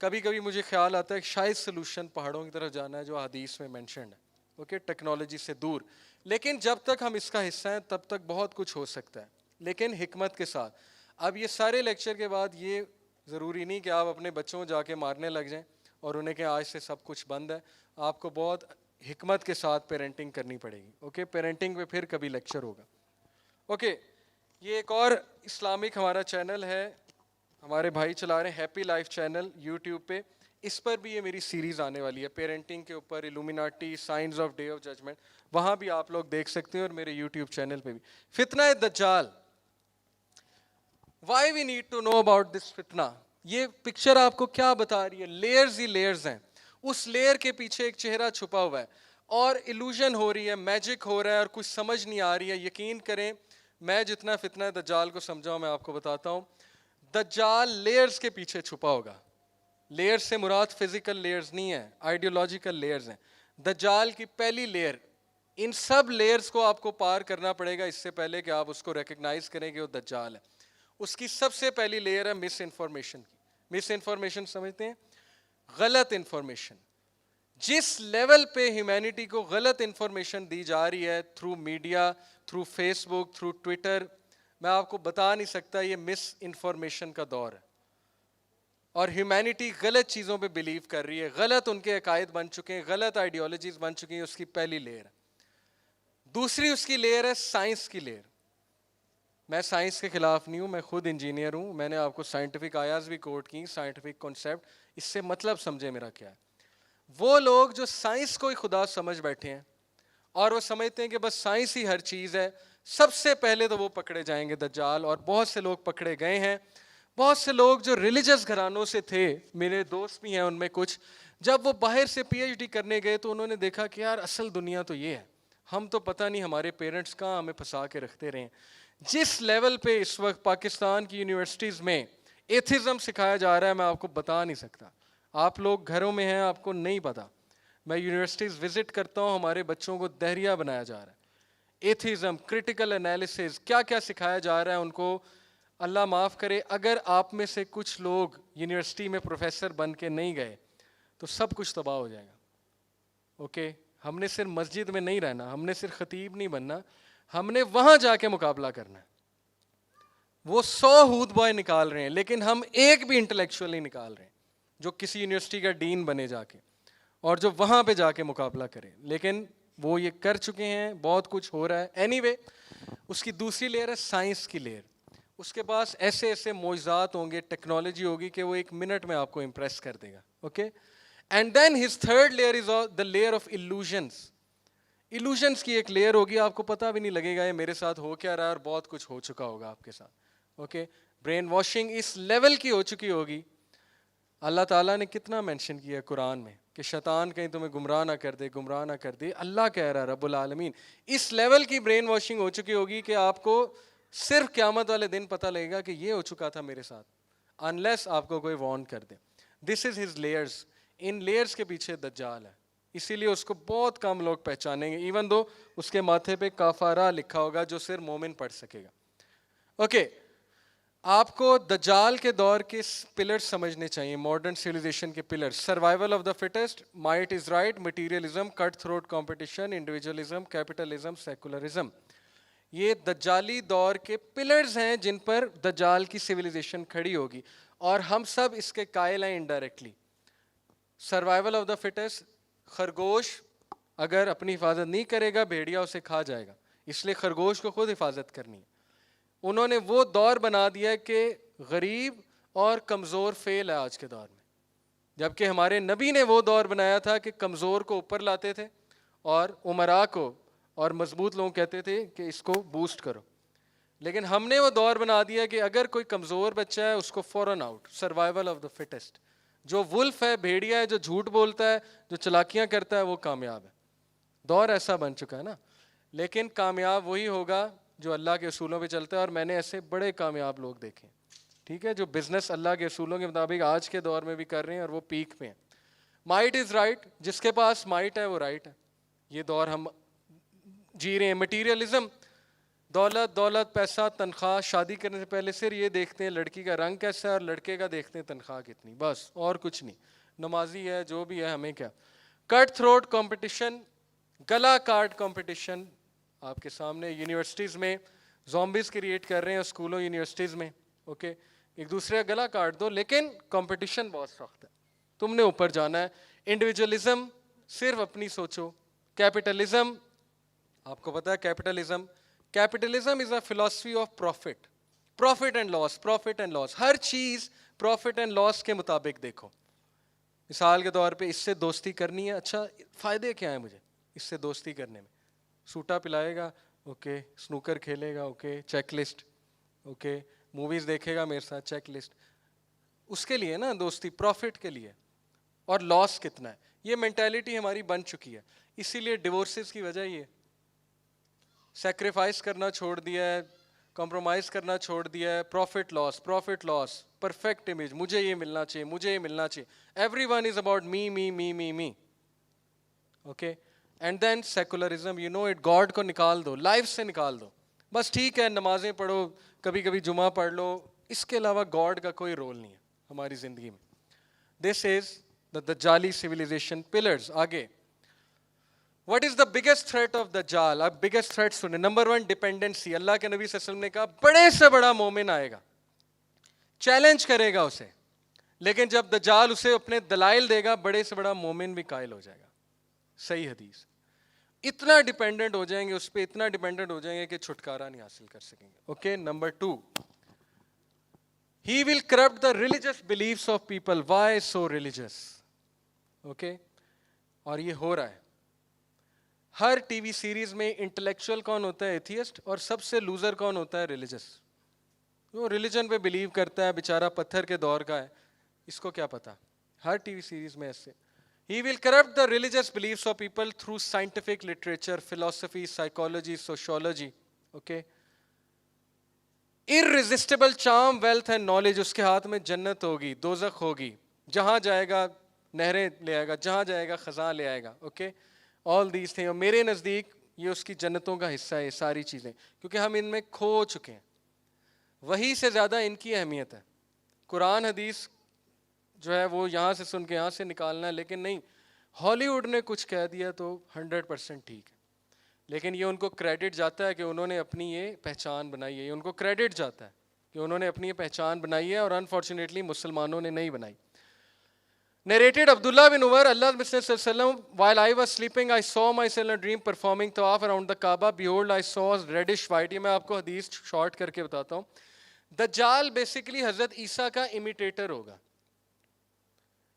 Speaker 1: کبھی کبھی مجھے خیال آتا ہے کہ شاید سلوشن پہاڑوں کی طرف جانا ہے جو حدیث میں مینشنڈ ہے, اوکے, ٹیکنالوجی سے دور. لیکن جب تک ہم اس کا حصہ ہیں تب تک بہت کچھ ہو سکتا ہے, لیکن حکمت کے ساتھ. اب یہ سارے لیکچر کے بعد یہ ضروری نہیں کہ آپ اپنے بچوں جا کے مارنے لگ جائیں اور انہیں کہ آج سے سب کچھ بند ہے. آپ کو بہت حکمت کے ساتھ پیرنٹنگ کرنی پڑے گی. اوکے, پیرنٹنگ پہ پھر کبھی لیکچر ہوگا. اوکے, یہ ایک اور اسلامک ہمارا چینل ہے, ہمارے بھائی چلا رہے ہیں, ہیپی لائف چینل یوٹیوب پہ. اس پر بھی یہ میری سیریز آنے والی ہے پیرنٹنگ کے اوپر, Illuminati, signs of day of judgement. وہاں بھی آپ لوگ دیکھ سکتے ہیں, اور میرے یوٹیوب چینل پہ بھی. فتنہ دجال, why we need to know about this فتنہ. یہ پکچر آپ کو کیا بتا رہی ہے, لیئرز ہی لیئرز ہیں. اس لیئر کے پیچھے ایک چہرہ چھپا ہوا ہے, اور illusion ہو رہی ہے, میجک ہو رہا ہے اور کچھ سمجھ نہیں آ رہی ہے. یقین کریں میں جتنا فتنہ دجال کو سمجھا ہوں میں آپ کو بتاتا ہوں. دجال لیئرز کے پیچھے چھپا ہوگا. لیئرز سے مراد فزیکل لیئرز نہیں ہیں, آئیڈیولوجیکل لیئرز ہیں. دجال کی پہلی لیئر, ان سب لیئرز کو آپ کو پار کرنا پڑے گا اس سے پہلے کہ آپ اس کو ریکگنائز کریں کہ وہ دجال ہے. اس کی سب سے پہلی لیئر ہے مس انفارمیشن کی. مس انفارمیشن سمجھتے ہیں, غلط انفارمیشن. جس لیول پہ ہیومینٹی کو غلط انفارمیشن دی جا رہی ہے تھرو میڈیا, تھرو فیس بک, تھرو ٹویٹر, میں آپ کو بتا نہیں سکتا. یہ مس انفارمیشن کا دور ہے اور ہیومینٹی غلط چیزوں پہ بلیو کر رہی ہے, غلط ان کے عقائد بن چکے ہیں, غلط آئیڈیالوجیز بن چکی ہیں. اس کی پہلی لیئر. دوسری اس کی لیئر ہے سائنس کی لیئر. میں سائنس کے خلاف نہیں ہوں, میں خود انجینئر ہوں. میں نے آپ کو سائنٹیفک آیاز بھی کوٹ کی, سائنٹیفک کانسیپٹ. اس سے مطلب سمجھے میرا کیا ہے. وہ لوگ جو سائنس کو ہی خدا سمجھ بیٹھے ہیں اور وہ سمجھتے ہیں کہ بس سائنس ہی ہر چیز ہے, سب سے پہلے تو وہ پکڑے جائیں گے دجال. اور بہت سے لوگ پکڑے گئے ہیں. بہت سے لوگ جو ریلیجس گھرانوں سے تھے, میرے دوست بھی ہیں ان میں کچھ, جب وہ باہر سے پی ایچ ڈی کرنے گئے تو انہوں نے دیکھا کہ یار اصل دنیا تو یہ ہے, ہم تو پتہ نہیں ہمارے پیرنٹس کہاں ہمیں پھنسا کے رکھتے رہے. جس لیول پہ اس وقت پاکستان کی یونیورسٹیز میں ایتھزم سکھایا جا رہا ہے میں آپ کو بتا نہیں سکتا. آپ لوگ گھروں میں ہیں, آپ کو نہیں پتا. میں یونیورسٹیز وزٹ کرتا ہوں, ہمارے بچوں کو دہریہ بنایا جا رہا ہے. ایتھزم, کرٹیکل انالیسز, کیا کیا سکھایا جا رہا ہے ان کو. اللہ معاف کرے, اگر آپ میں سے کچھ لوگ یونیورسٹی میں پروفیسر بن کے نہیں گئے تو سب کچھ تباہ ہو جائے گا. اوکے, ہم نے صرف مسجد میں نہیں رہنا, ہم نے صرف خطیب نہیں بننا, ہم نے وہاں جا کے مقابلہ کرنا ہے. وہ 100 ہود بوائے نکال رہے ہیں لیکن ہم ایک بھی انٹلیکچوئل نہیں نکال رہے ہیں جو کسی یونیورسٹی کا ڈین بنے جا کے اور جو وہاں پہ جا کے مقابلہ کرے. لیکن وہ یہ کر چکے ہیں, بہت کچھ ہو رہا ہے. اینی وے, اس کی دوسری لیئر ہے سائنس کی لیئر. اس کے پاس ایسے ایسے معجزات ہوں گے, ٹیکنالوجی ہوگی کہ وہ 1 منٹ میں آپ کو امپریس کر دے گا. Okay, and then his third layer is the layer of illusions. illusions کی ایک لیئر ہوگی, آپ کو پتہ بھی نہیں لگے گا یہ میرے ساتھ ہو کیا رہا ہے اور بہت کچھ ہو چکا ہوگا آپ کے ساتھ. اوکے, برین واشنگ اس لیول کی ہو چکی ہوگی. اللہ تعالیٰ نے کتنا مینشن کیا ہے قرآن میں کہ شیطان کہیں تمہیں گمراہ نہ کر دے, گمراہ نہ کر دے. اللہ کہہ رہا ہے رب العالمین, اس لیول کی برین واشنگ ہو چکی ہوگی کہ آپ کو صرف قیامت والے دن پتہ لگے گا کہ یہ ہو چکا تھا میرے ساتھ, انلیس آپ کو کوئی وارن کر دے. This is his layers. ان لیئرز کے پیچھے دجال ہے, اسی لیے اس کو بہت کم لوگ پہچانیں گے, ایون دو اس کے ماتھے پہ کافارہ لکھا ہوگا جو صرف مومن پڑھ سکے گا. اوکے, آپ کو دجال کے دور کے پلرز سمجھنے چاہیے, ماڈرن سویلائزیشن کے pillars. Survival of the fittest, might is right, materialism, cut throat competition, individualism, capitalism, secularism. یہ دجالی دور کے پلرز ہیں جن پر دجال کی سویلائزیشن کھڑی ہوگی اور ہم سب اس کے قائل ہیں indirectly. Survival of the fittest, خرگوش اگر اپنی حفاظت نہیں کرے گا بھیڑیا اسے کھا جائے گا, اس لیے خرگوش کو خود حفاظت کرنی ہے. انہوں نے وہ دور بنا دیا کہ غریب اور کمزور فیل ہے آج کے دور میں, جبکہ ہمارے نبی نے وہ دور بنایا تھا کہ کمزور کو اوپر لاتے تھے اور امراء کو اور مضبوط لوگ کہتے تھے کہ اس کو بوسٹ کرو. لیکن ہم نے وہ دور بنا دیا کہ اگر کوئی کمزور بچہ ہے اس کو فوراً out. Survival of the fittest. جو ولف ہے, بھیڑیا ہے, جو جھوٹ بولتا ہے, جو چلاکیاں کرتا ہے, وہ کامیاب ہے. دور ایسا بن چکا ہے نا. لیکن کامیاب وہی ہوگا جو اللہ کے اصولوں پہ چلتا ہے, اور میں نے ایسے بڑے کامیاب لوگ دیکھے, ٹھیک ہے, جو بزنس اللہ کے اصولوں کے مطابق آج کے دور میں بھی کر رہے ہیں اور وہ پیک پہ ہیں. مائٹ از رائٹ, جس کے پاس مائٹ ہے وہ رائٹ ہے. یہ دور ہم جی رہے ہیں. مٹیریلزم, دولت, دولت, پیسہ, تنخواہ. شادی کرنے سے پہلے صرف یہ دیکھتے ہیں لڑکی کا رنگ کیسا ہے اور لڑکے کا دیکھتے ہیں تنخواہ کتنی, بس اور کچھ نہیں. نمازی ہے جو بھی ہے ہمیں کیا. کٹ تھروٹ کمپٹیشن, گلا کاٹ کمپٹیشن. آپ کے سامنے یونیورسٹیز میں زومبیز کریٹ کر رہے ہیں اسکولوں یونیورسٹیز میں. اوکے, ایک دوسرے کا گلا کاٹ دو, لیکن کمپٹیشن بہت سخت ہے, تم نے اوپر جانا ہے. انڈیویجولزم, صرف اپنی سوچو. کیپٹلزم, آپ کو پتا ہے capitalism is a philosophy of profit, profit and loss, profit and loss. ہر چیز پروفٹ اینڈ لاس کے مطابق دیکھو. مثال کے طور پہ اس سے دوستی کرنی ہے, اچھا فائدے کیا ہیں مجھے اس سے دوستی کرنے میں. سوٹا پلائے گا, اوکے, سنوکر کھیلے گا, okay, checklist, okay, movies دیکھے گا میرے ساتھ, چیک لسٹ. اس کے لیے نا دوستی, پروفٹ کے لیے. اور لاس کتنا ہے, یہ مینٹیلٹی ہماری بن چکی ہے. اسی لیے ڈیورسز کی وجہ یہ سیکریفائس کرنا چھوڑ دیا ہے, کمپرومائز کرنا چھوڑ دیا ہے, پروفٹ لاس, پرفیکٹ امیج, مجھے یہ ملنا چاہیے, مجھے یہ ملنا چاہیے, everyone is about me me me me me. Okay, and then secularism, you know it, God کو نکال دو, لائف سے نکال دو. بس ٹھیک ہے, نمازیں پڑھو, کبھی کبھی جمعہ پڑھ لو, اس کے علاوہ گاڈ کا کوئی رول نہیں ہے ہماری زندگی میں. دس از دا دجالی سیویلائزیشن پلرز. آگے, what is the biggest threat of دجال؟ اب بگیسٹ تھریٹ سنیں. Number 1, dependency. اللہ کے نبی صلی اللہ علیہ وسلم نے کہا بڑے سے بڑا مومن آئے گا, چیلنج کرے گا اسے, لیکن جب دجال اسے اپنے دلائل دے گا, بڑے سے بڑا مومن بھی قائل ہو جائے گا. صحیح حدیث. اتنا ڈیپینڈنٹ ہو جائیں گے اس پہ, اتنا ڈیپینڈنٹ ہو جائیں گے کہ چھٹکارا نہیں حاصل کر سکیں گے. Okay, number 2, he will corrupt the religious beliefs of people. Why so religious? Okay, اور یہ ہو رہا ہے. ہر ٹی وی سیریز میں انٹلیکچوئل کون ہوتا ہے؟ ایتھیسٹ. اور سب سے لوزر کون ہوتا ہے؟ ریلیجس. وہ ریلیجن پہ بلیو کرتا ہے, بیچارہ پتھر کے دور کا ہے, اس کو کیا پتا. ہر ٹی وی سیریز میں ایسے. He will corrupt the religious beliefs of people through scientific literature, philosophy, psychology, sociology. Okay. Irresistible charm, wealth and knowledge. اس کے ہاتھ میں جنت ہوگی, دوزخ ہوگی, جہاں جائے گا نہریں لے آئے گا, جہاں جائے گا خزاں لے آئے گا. Okay, all these thing. اور میرے نزدیک یہ اس کی جنتوں کا حصہ ہے, یہ ساری چیزیں, کیونکہ ہم ان میں کھو چکے ہیں. وہی سے زیادہ ان کی اہمیت ہے. قرآن حدیث جو ہے وہ یہاں سے سن کے یہاں سے نکالنا ہے, لیکن نہیں, ہالی ووڈ نے کچھ کہہ دیا تو 100% ٹھیک ہے, لیکن یہ ان کو کریڈٹ جاتا ہے کہ انہوں نے اپنی یہ پہچان بنائی ہے. یہ ان کو کریڈٹ جاتا ہے کہ انہوں نے اپنی یہ پہچان بنائی ہے, اور انفارچونیٹلی مسلمانوں نے نہیں بنائی. Narrated Abdullah bin Umar, Allah Messenger sallallahu alaihi wasallam, while I was sleeping, I saw myself in a dream performing tawaf around the Kaaba. Behold, I saw reddish white. یہ میں آپ کو حدیث شارٹ کر کے بتاتا ہوں. دجال بیسیکلی حضرت عیسیٰ کا امیٹیٹر ہوگا.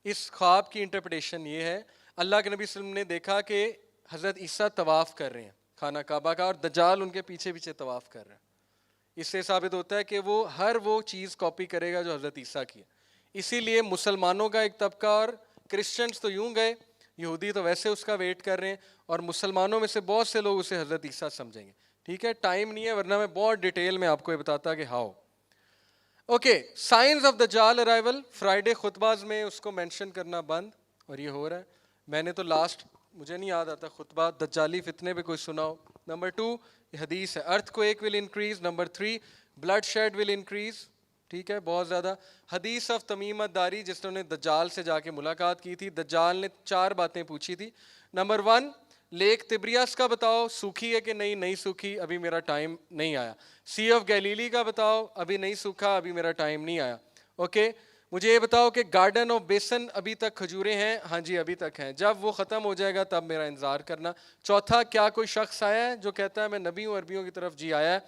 Speaker 1: اس خواب کی انٹرپریٹیشن یہ ہے, اللہ کے نبی صلی اللہ علیہ وسلم نے دیکھا کہ حضرت عیسیٰ طواف کر رہے ہیں خانہ کعبہ کا, اور دجال ان کے پیچھے پیچھے طواف کر رہا ہے. اس سے ثابت ہوتا ہے کہ وہ ہر وہ چیز کاپی کرے گا جو حضرت عیسیٰ کی ہے. اسی لیے مسلمانوں کا ایک طبقہ, اور کرسچنز تو یوں گئے, یہودی تو ویسے اس کا ویٹ کر رہے ہیں, اور مسلمانوں میں سے بہت سے لوگ اسے حضرت عیسیٰ سمجھیں گے. ٹھیک ہے, ٹائم نہیں ہے, ورنہ میں بہت ڈیٹیل میں آپ کو یہ بتاتا کہ ہاؤ. اوکے, سائنز آف دجال ارائیول. فرائیڈے خطباز میں اس کو مینشن کرنا بند, اور یہ ہو رہا ہے. میں نے تو لاسٹ, مجھے نہیں یاد آتا خطبہ دجالی فتنے پہ کوئی سنا ہو. نمبر 2, یہ حدیث ہے, earthquake will increase. Number 3, bloodshed will increase. ٹھیک ہے, بہت زیادہ. حدیث آف تمیم الداری, جس نے دجال سے جا کے ملاقات کی تھی. دجال نے 4 باتیں پوچھی تھی. نمبر 1, لیک تبریاس کا بتاؤ, سوکھی ہے کہ نہیں سوکھی, ابھی میرا ٹائم نہیں آیا. سی آف گیلیلی کا بتاؤ, ابھی نہیں سوکھا, ابھی میرا ٹائم نہیں آیا. اوکے, مجھے یہ بتاؤ کہ گارڈن آف بیسن ابھی تک کھجوریں ہیں؟ ہاں جی ابھی تک ہیں, جب وہ ختم ہو جائے گا تب میرا انتظار کرنا. چوتھا, کیا کوئی شخص آیا ہے جو کہتا ہے میں نبی ہوں عربیوں کی طرف؟ جی آیا ہے,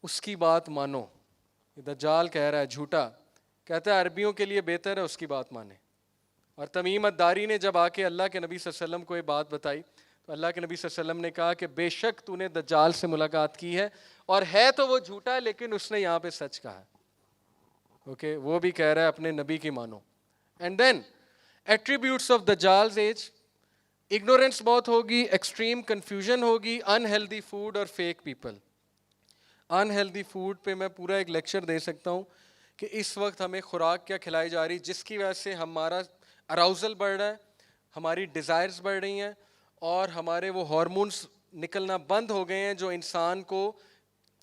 Speaker 1: اس کی بات مانو. دجال کہہ رہا ہے جھوٹا, کہتا ہے عربیوں کے لیے بہتر ہے, اس کی بات مانے. اور تمیم الداری نے جب آ کے اللہ کے نبی صلی اللہ علیہ وسلم کو یہ بات بتائی, تو اللہ کے نبی صلی اللہ علیہ وسلم نے کہا کہ بے شک تو نے دجال سے ملاقات کی ہے, اور ہے تو وہ جھوٹا ہے, لیکن اس نے یہاں پہ سچ کہا ہے. اوکے, وہ بھی کہہ رہا ہے اپنے نبی کی مانو. اینڈ دین ایٹریبیوٹس آف دجالز ایج. اگنورینس بہت ہوگی, ایکسٹریم کنفیوژن ہوگی, انہیلدی فوڈ اور فیک پیپل. انہیلدی فوڈ پہ میں پورا ایک لیکچر دے سکتا ہوں کہ اس وقت ہمیں خوراک کیا کھلائی جا رہی, جس کی وجہ سے ہمارا اراؤزل بڑھ رہا ہے, ہماری ڈیزائرز بڑھ رہی ہیں, اور ہمارے وہ ہارمونس نکلنا بند ہو گئے ہیں جو انسان کو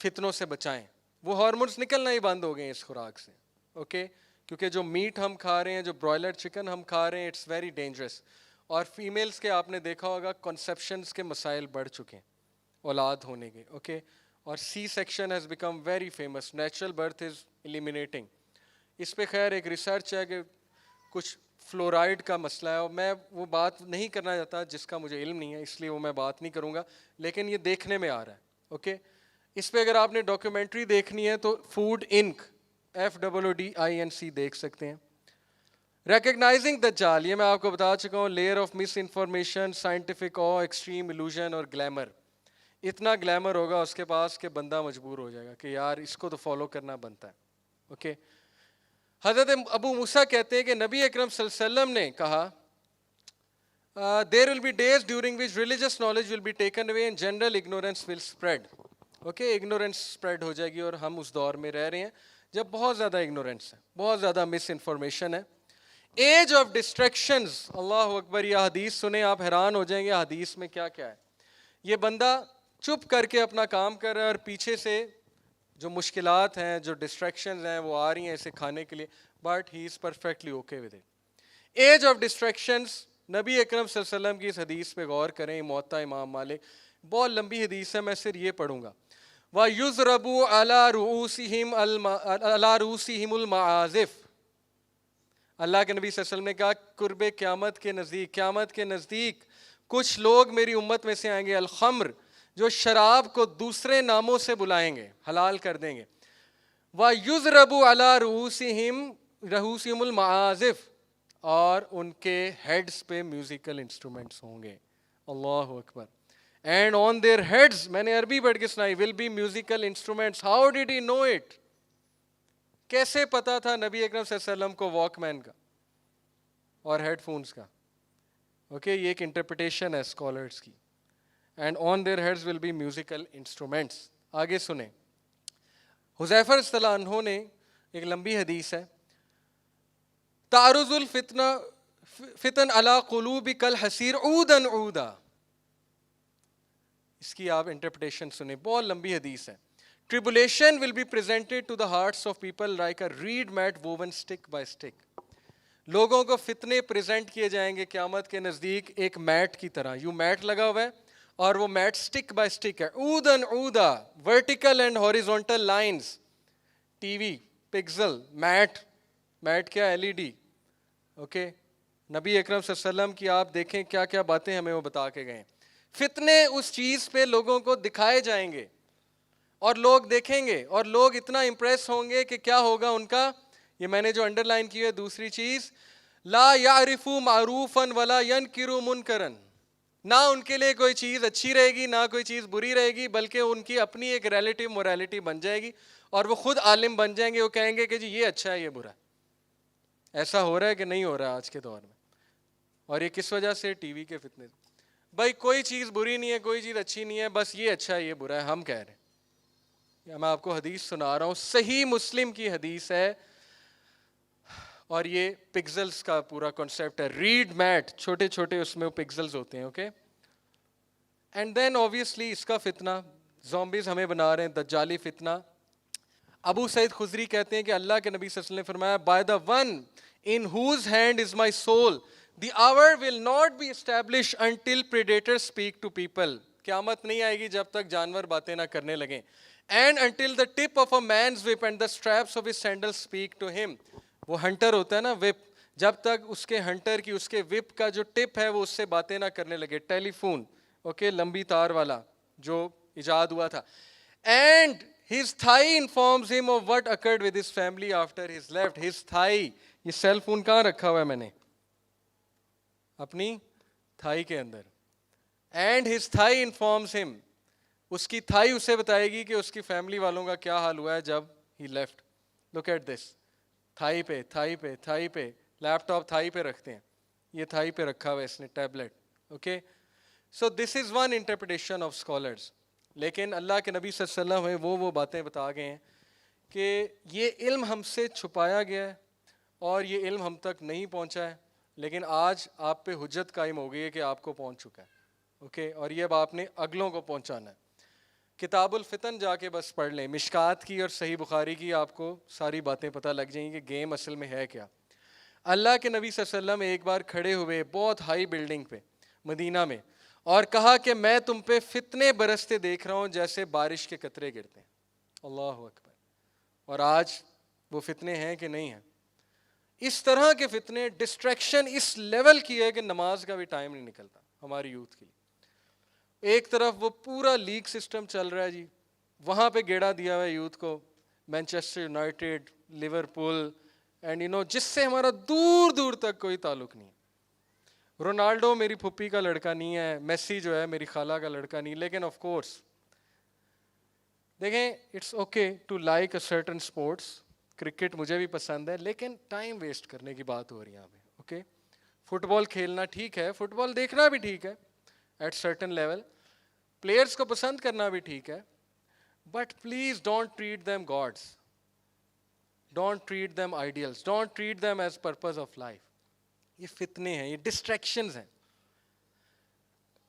Speaker 1: فتنوں سے بچائیں. وہ ہارمونس نکلنا ہی بند ہو گئے ہیں اس خوراک سے. اوکے, کیونکہ جو میٹ ہم کھا رہے ہیں, جو برائلر چکن ہم کھا رہے ہیں, اٹس ویری ڈینجرس. اور فیمیلز کے آپ نے دیکھا ہوگا کنسیپشنز کے مسائل بڑھ چکے ہیں, اولاد ہونے کے. اوکے, اور C section has become very famous, natural birth is eliminating. اس پہ خیر ایک ریسرچ ہے کہ کچھ فلورائڈ کا مسئلہ ہے, اور میں وہ بات نہیں کرنا چاہتا جس کا مجھے علم نہیں ہے, اس لیے وہ میں بات نہیں کروں گا, لیکن یہ دیکھنے میں آ رہا ہے. اوکے, اس پہ اگر آپ نے ڈاکیومنٹری دیکھنی ہے تو فوڈ انک, FOODINC دیکھ سکتے ہیں. ریکگنائزنگ دجال, یہ میں آپ کو بتا چکا ہوں, layer of miss information, scientific O, extreme illusion اور گلیمر. اتنا گلیمر ہوگا اس کے پاس کہ بندہ مجبور ہو جائے گا کہ یار اس کو تو فالو کرنا بنتا ہے. اوکے, حضرت ابو موسیٰ کہتے ہیں کہ نبی اکرم صلی اللہ علیہ وسلم نے کہا There will be days during which religious knowledge will be taken away and general ignorance will spread. Okay, ignorance spread ہو جائے گی, اور ہم اس دور میں رہ رہے ہیں جب بہت زیادہ ignorance ہے, بہت زیادہ مس انفارمیشن ہے. ایج آف ڈسٹریکشنز, اللہ اکبر, یہ حدیث سنیں آپ حیران ہو جائیں گے حدیث میں کیا کیا ہے. یہ بندہ چپ کر کے اپنا کام کر رہا ہے اور پیچھے سے جو مشکلات ہیں, جو ڈسٹریکشنز ہیں وہ آ رہی ہیں اسے کھانے کے لیے, but he is perfectly okay with it. Age of distractions, نبی اکرم صلی اللہ علیہ وسلم کی اس حدیث پہ غور کریں, موطا امام مالک, بہت لمبی حدیث ہے, میں صرف یہ پڑھوں گا. وَيُضْرَبُ عَلَىٰ رُؤُوسِهِمُ الْمَعَازِفُ, اللہ کے نبی صلی اللہ علیہ وسلم نے کہا قرب قیامت کے نزدیک کچھ لوگ میری امت میں سے آئیں گے, الخمر, جو شراب کو دوسرے ناموں سے بلائیں گے, حلال کر دیں گے. وَيُضْرَبُ عَلَىٰ رُؤُوسِهِمُ الْمَعَازِفُ, اور ان کے ہیڈز پہ میوزیکل انسٹرومنٹس ہوں گے. اللہ اکبر. اینڈ آن دیئر ہیڈز, میں نے عربی پڑھ کے سنائی, will be musical instruments. How did he know it, کیسے پتا تھا نبی اکرم صلی اللہ علیہ وسلم کو واک مین کا اور ہیڈ فونز کا؟ اوکے, یہ ایک انٹرپریٹیشن ہے اسکالرس کی. And on their heads will be musical instruments. آگے سنیں, حذیفہ رضی اللہ عنہ نے, ایک لمبی حدیث ہے, تعرض فتن علی قلوب کالحصیر عودا عودا, اس کی آپ انٹرپریٹیشن سنیں, بہت لمبی حدیث ہے. Tribulation will be presented to the hearts of people like a reed mat woven stick by stick. لوگوں کو فتنے پریزنٹ کیے جائیں گے قیامت کے نزدیک ایک میٹ کی طرح. یوں میٹ لگا ہوا ہے اور وہ میٹ سٹک بائی سٹک ہے, عودن عودا, vertical and horizontal lines. T V, pixel, میٹ کیا, ایل ای ڈی. اوکے, نبی اکرم صلی اللہ علیہ وسلم کی آپ دیکھیں کیا کیا باتیں ہمیں وہ بتا کے گئے. فتنے اس چیز پہ لوگوں کو دکھائے جائیں گے اور لوگ دیکھیں گے اور لوگ اتنا امپریس ہوں گے کہ کیا ہوگا ان کا. یہ میں نے جو انڈر لائن کی ہے دوسری چیز, لا یعرفو معروفا ولا ینکروا منکرا, نہ ان کے لیے کوئی چیز اچھی رہے گی نہ کوئی چیز بری رہے گی, بلکہ ان کی اپنی ایک ریلیٹیو موریلٹی بن جائے گی اور وہ خود عالم بن جائیں گے. وہ کہیں گے کہ جی یہ اچھا ہے یہ برا ہے. ایسا ہو رہا ہے کہ نہیں ہو رہا آج کے دور میں؟ اور یہ کس وجہ سے؟ ٹی وی کے فتنے. بھائی کوئی چیز بری نہیں ہے, کوئی چیز اچھی نہیں ہے, بس یہ اچھا ہے یہ برا ہے, ہم کہہ رہے ہیں. میں آپ کو حدیث سنا رہا ہوں, صحیح مسلم کی حدیث ہے, اور یہ پکسلز کا پورا کنسیپٹ ہے. ریڈ میٹ, چھوٹے چھوٹے اس میں وہ پکسلز ہوتے ہیں. اوکے, اینڈ دین اوبیسلی اس کا فتنہ, زومبیز ہمیں بنا رہے ہیں, دجالی فتنہ. ابو سعید خضری کہتے ہیں کہ اللہ کے نبی صلی اللہ علیہ وسلم نے فرمایا, by the one in whose hand is my soul, the hour will not be establish until predator speak to people. قیامت نہیں آئے گی جب تک جانور باتیں نہ کرنے لگیں. And until the tip of a man's whip and the straps of his sandals speak to him. وہ ہنٹر ہوتا ہے نا, whip, جب تک اس کے ہنٹر کی, اس کے whip کا جو ٹپ ہے وہ اس سے باتیں نہ کرنے لگے. ٹیلی فون, اوکے, لمبی تار والا جو ایجاد ہوا تھا. And his thigh informs him of what occurred with his family after his left. His thigh, یہ سیل فون کہاں رکھا ہوا ہے میں نے؟ اپنی تھائی کے اندر. And his thigh informs him, اس کی تھائی اسے بتائے گی کہ اس کی فیملی والوں کا کیا حال ہوا ہے جب ہی left. Look at this, thigh پہ تھائی پہ تھائی پہ, لیپ ٹاپ تھائی پہ رکھتے ہیں, یہ تھائی پہ رکھا ہوا ہے اس نے tablet. Okay, so this is one interpretation of scholars. لیکن اللہ کے نبی صلی اللہ علیہ وسلم وہ باتیں بتا گئے ہیں کہ یہ علم ہم سے چھپایا گیا ہے اور یہ علم ہم تک نہیں پہنچا ہے, لیکن آج آپ پہ حجت قائم ہو گئی ہے کہ آپ کو پہنچ چکا ہے. اوکے, اور یہ اب آپ نے اگلوں کو پہنچانا ہے. کتاب الفتن جا کے بس پڑھ لیں, مشکات کی اور صحیح بخاری کی, آپ کو ساری باتیں پتہ لگ جائیں گی کہ گیم اصل میں ہے کیا. اللہ کے نبی صلی اللہ علیہ وسلم ایک بار کھڑے ہوئے بہت ہائی بلڈنگ پہ مدینہ میں اور کہا کہ میں تم پہ فتنے برستے دیکھ رہا ہوں جیسے بارش کے قطرے گرتے ہیں. اللہ اکبر. اور آج وہ فتنے ہیں کہ نہیں ہیں؟ اس طرح کے فتنے, ڈسٹریکشن اس لیول کی ہے کہ نماز کا بھی ٹائم نہیں نکلتا ہماری یوتھ کے لیے. ایک طرف وہ پورا لیگ سسٹم چل رہا ہے جی, وہاں پہ گیڑا دیا ہوا ہے یوتھ کو, مینچسٹر یونائٹیڈ, لیورپول, اینڈ جس سے ہمارا دور دور تک کوئی تعلق نہیں. رونالڈو میری پھپھی کا لڑکا نہیں ہے, میسی جو ہے میری خالہ کا لڑکا نہیں. لیکن آف کورس دیکھیں, it's okay to like a certain sports, cricket مجھے بھی پسند ہے, لیکن ٹائم ویسٹ کرنے کی بات ہو رہی ہے یہاں پہ. اوکے, فٹ بال کھیلنا ٹھیک ہے, فٹ بال دیکھنا بھی ٹھیک ہے ایٹ سرٹن لیول, پلیئرس کو پسند کرنا بھی ٹھیک ہے, but please don't treat them gods, don't treat them ideals, don't treat them as purpose of life. یہ فتنے ہیں, یہ ڈسٹریکشنز ہیں.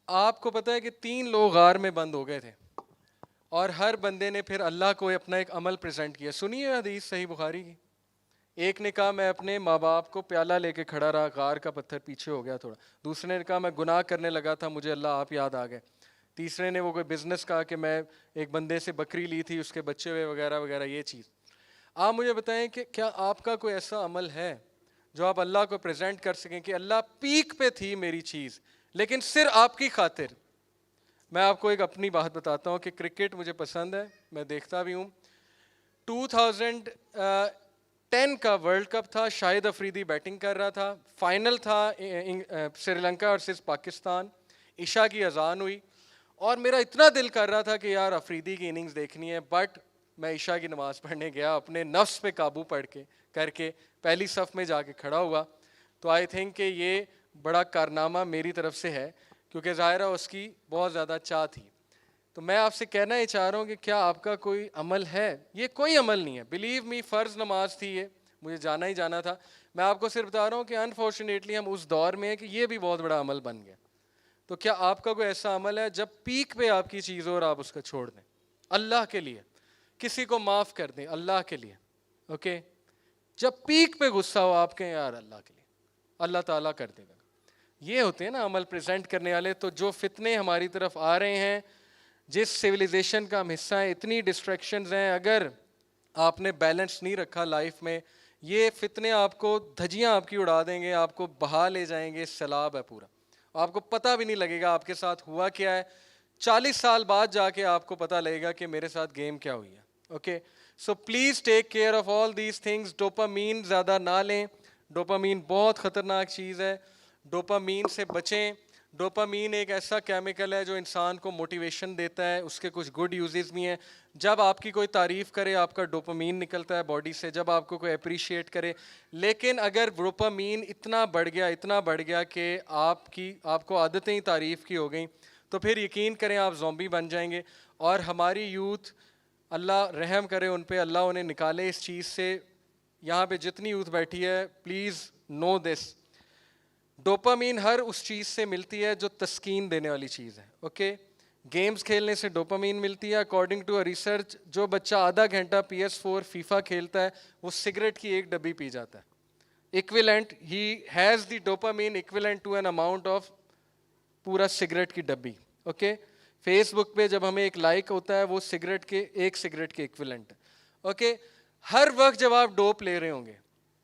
Speaker 1: آپ کو پتہ ہے کہ 3 لوگ غار میں بند ہو گئے تھے, اور ہر بندے نے پھر اللہ کو اپنا ایک عمل پریزنٹ کیا. سنیے حدیث صحیح بخاری کی. ایک نے کہا میں اپنے ماں باپ کو پیالہ لے کے کھڑا رہا, غار کا پتھر پیچھے ہو گیا تھوڑا. دوسرے نے کہا میں گناہ کرنے لگا تھا, مجھے اللہ آپ یاد آ گئے. تیسرے نے وہ کوئی بزنس کہا کہ میں ایک بندے سے بکری لی تھی, اس کے بچے ہوئے وغیرہ وغیرہ یہ چیز. آپ مجھے بتائیں کہ کیا آپ کا کوئی ایسا عمل ہے جو آپ اللہ کو پریزنٹ کر سکیں کہ اللہ پیک پہ تھی میری چیز, لیکن صرف آپ کی خاطر. میں آپ کو ایک اپنی بات بتاتا ہوں کہ کرکٹ مجھے پسند ہے, میں دیکھتا بھی ہوں. 2010 کا ورلڈ کپ تھا, شاہد افریدی بیٹنگ کر رہا تھا, فائنل تھا سری لنکا ورسز پاکستان. عشاء کی اذان ہوئی اور میرا اتنا دل کر رہا تھا کہ یار افریدی کی اننگز دیکھنی ہے, بٹ میں عشاء کی نماز پڑھنے گیا, اپنے نفس پہ قابو کر کے پہلی صف میں جا کے کھڑا ہوا. تو آئی تھنک کہ یہ بڑا کارنامہ میری طرف سے ہے, کیونکہ ظاہرہ اس کی بہت زیادہ چاہ تھی. تو میں آپ سے کہنا ہی چاہ رہا ہوں کہ کیا آپ کا کوئی عمل ہے؟ یہ کوئی عمل نہیں ہے, بلیو می, فرض نماز تھی, یہ مجھے جانا ہی جانا تھا. میں آپ کو صرف بتا رہا ہوں کہ انفارچونیٹلی ہم اس دور میں ہیں کہ یہ بھی بہت بڑا عمل بن گیا. تو کیا آپ کا کوئی ایسا عمل ہے جب پیک پہ آپ کی چیز ہو اور آپ اس کا چھوڑ دیں اللہ کے لیے, کسی کو معاف کر دیں اللہ کے لیے, اوکے؟ جب پیک پہ غصہ ہو آپ کہیں یار اللہ کے لیے, اللہ تعالیٰ کر دے گا. یہ ہوتے ہیں نا عمل پریزنٹ کرنے والے. تو جو فتنے ہماری طرف آ رہے ہیں, جس سویلائزیشن کا ہم حصہ ہیں, اتنی ڈسٹریکشنز ہیں, اگر آپ نے بیلنس نہیں رکھا لائف میں, یہ فتنے آپ کو دھجیاں آپ کی اڑا دیں گے, آپ کو بہا لے جائیں گے. سیلاب ہے پورا, آپ کو پتہ بھی نہیں لگے گا آپ کے ساتھ ہوا کیا ہے. 40 سال بعد جا کے آپ کو پتہ لگے گا کہ میرے ساتھ گیم کیا ہوئی ہے. Okay, so please take care of all these things. Dopamine زیادہ نہ لیں, ڈوپامین بہت خطرناک چیز ہے, ڈوپامین سے بچیں. ڈوپامین ایک ایسا کیمیکل ہے جو انسان کو موٹیویشن دیتا ہے, اس کے کچھ گڈ یوزز بھی ہیں. جب آپ کی کوئی تعریف کرے آپ کا ڈوپامین نکلتا ہے باڈی سے, جب آپ کو کوئی اپریشیٹ کرے. لیکن اگر ڈوپامین اتنا بڑھ گیا کہ آپ کو عادتیں ہی تعریف کی ہو گئیں, تو پھر یقین کریں آپ زومبی بن جائیں گے. اور ہماری یوتھ, اللہ رحم کرے ان پہ, اللہ انہیں نکالے اس چیز سے. یہاں پہ جتنی یوتھ بیٹھی ہے, پلیز نو دس, ڈوپامین ہر اس چیز سے ملتی ہے جو تسکین دینے والی چیز ہے. اوکے, گیمز کھیلنے سے ڈوپامین ملتی ہے. اکارڈنگ ٹو ریسرچ, جو بچہ آدھا گھنٹہ PS4 فیفا کھیلتا ہے وہ سگریٹ کی 1 ڈبی پی جاتا ہے. Equivalent, he has the dopamine equivalent to an amount of پورا سگریٹ کی ڈبی. اوکے, فیس بک پہ جب ہمیں ایک لائک ہوتا ہے وہ ایک سگریٹ کے ایکویلنٹ. اوکے, ہر وقت جب آپ ڈوپ لے رہے ہوں گے,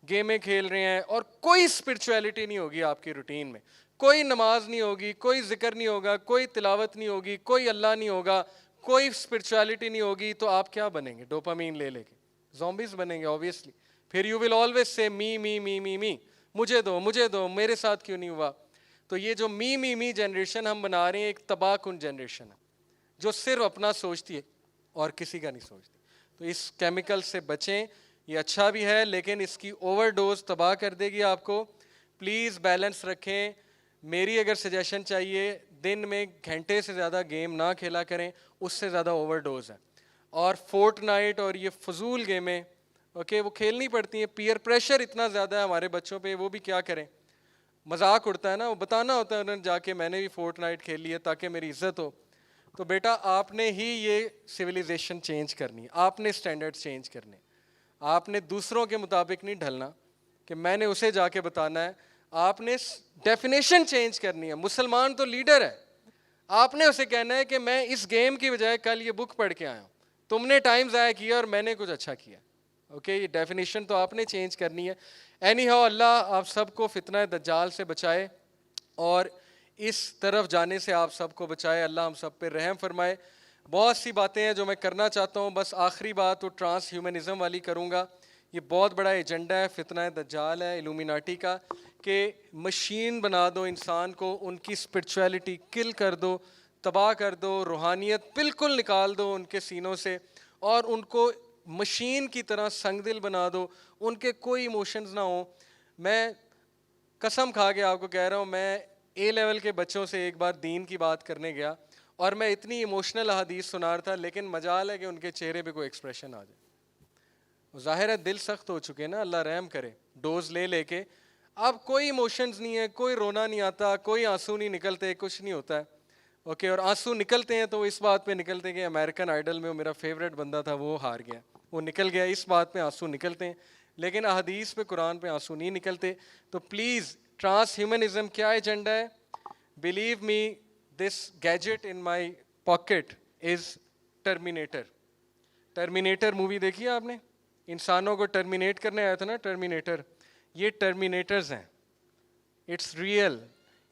Speaker 1: گیمیں کھیل رہے ہیں, اور کوئی اسپرچویلٹی نہیں ہوگی آپ کی روٹین میں, کوئی نماز نہیں ہوگی, کوئی ذکر نہیں ہوگا, کوئی تلاوت نہیں ہوگی, کوئی اللہ نہیں ہوگا, کوئی اسپرچویلٹی نہیں ہوگی, تو آپ کیا بنیں گے؟ ڈوپامین لے کے زومبیز بنیں گے آبویسلی. پھر you will always say me me me me می, مجھے دو, میرے ساتھ کیوں نہیں ہوا. تو یہ جو می جنریشن ہم بنا رہے ہیں, ایک تباہ کن جنریشن ہے جو صرف اپنا سوچتی ہے اور کسی کا نہیں سوچتی. تو اس کیمیکل سے بچیں. یہ اچھا بھی ہے لیکن اس کی اوور ڈوز تباہ کر دے گی آپ کو. پلیز بیلنس رکھیں. میری اگر سجیشن چاہیے, دن میں گھنٹے سے زیادہ گیم نہ کھیلا کریں, اس سے زیادہ اوور ڈوز ہے. اور فورٹ نائٹ اور یہ فضول گیمیں, اوکے, وہ کھیلنی پڑتی ہیں. پیئر پریشر اتنا زیادہ ہے ہمارے بچوں پہ, وہ بھی کیا کریں, مذاق اڑتا ہے نا, وہ بتانا ہوتا ہے انہوں نے جا کے میں نے بھی فورٹ نائٹ کھیل لی ہے تاکہ میری عزت ہو. تو بیٹا آپ نے ہی یہ سویلائزیشن چینج کرنی ہے, آپ نے اسٹینڈرڈ چینج کرنے, آپ نے دوسروں کے مطابق نہیں ڈھلنا کہ میں نے اسے جا کے بتانا ہے. آپ نے ڈیفینیشن چینج کرنی ہے. مسلمان تو لیڈر ہے, آپ نے اسے کہنا ہے کہ میں اس گیم کی بجائے کل یہ بک پڑھ کے آیا ہوں, تم نے ٹائم ضائع کیا اور میں نے کچھ اچھا کیا. اوکے, یہ ڈیفینیشن تو آپ نے چینج کرنی ہے. اینی ہاؤ, اللہ آپ سب کو فتنہ دجال سے بچائے اور اس طرف جانے سے آپ سب کو بچائے. اللہ ہم سب پہ رحم فرمائے. بہت سی باتیں ہیں جو میں کرنا چاہتا ہوں, بس آخری بات وہ ٹرانس ہیومنزم والی کروں گا. یہ بہت بڑا ایجنڈا ہے فتنہ دجال ہے الومیناٹی کا, کہ مشین بنا دو انسان کو, ان کی اسپرچویلٹی کل کر دو, تباہ کر دو, روحانیت بالکل نکال دو ان کے سینوں سے, اور ان کو مشین کی طرح سنگ دل بنا دو, ان کے کوئی ایموشنز نہ ہوں. میں قسم کھا کے آپ کو کہہ رہا ہوں, میں اے لیول کے بچوں سے ایک بار دین کی بات کرنے گیا اور میں اتنی ایموشنل احادیث سنا رہا تھا, لیکن مجال ہے کہ ان کے چہرے پہ کوئی ایکسپریشن آ جائے. ظاہر ہے دل سخت ہو چکے نا, اللہ رحم کرے. ڈوز لے کے اب کوئی ایموشنز نہیں ہے, کوئی رونا نہیں آتا, کوئی آنسو نہیں نکلتے, کچھ نہیں ہوتا ہے. اوکے, اور آنسو نکلتے ہیں تو وہ اس بات پہ نکلتے ہیں کہ امریکن آئیڈل میں میرا فیوریٹ بندہ تھا وہ ہار گیا, وہ نکل گیا, اس بات پہ آنسو نکلتے ہیں. لیکن احادیث پہ, قرآن پہ آنسو نہیں نکلتے. تو پلیز, ٹرانس ہیومنزم کیا ایجنڈا ہے؟ Believe me, this gadget in my pocket is terminator. Terminator movie دیکھی ہے آپ نے؟ انسانوں کو ٹرمینیٹ کرنے آیا تھا نا ٹرمینیٹر, یہ ٹرمینیٹرز ہیں. اٹس ریئل,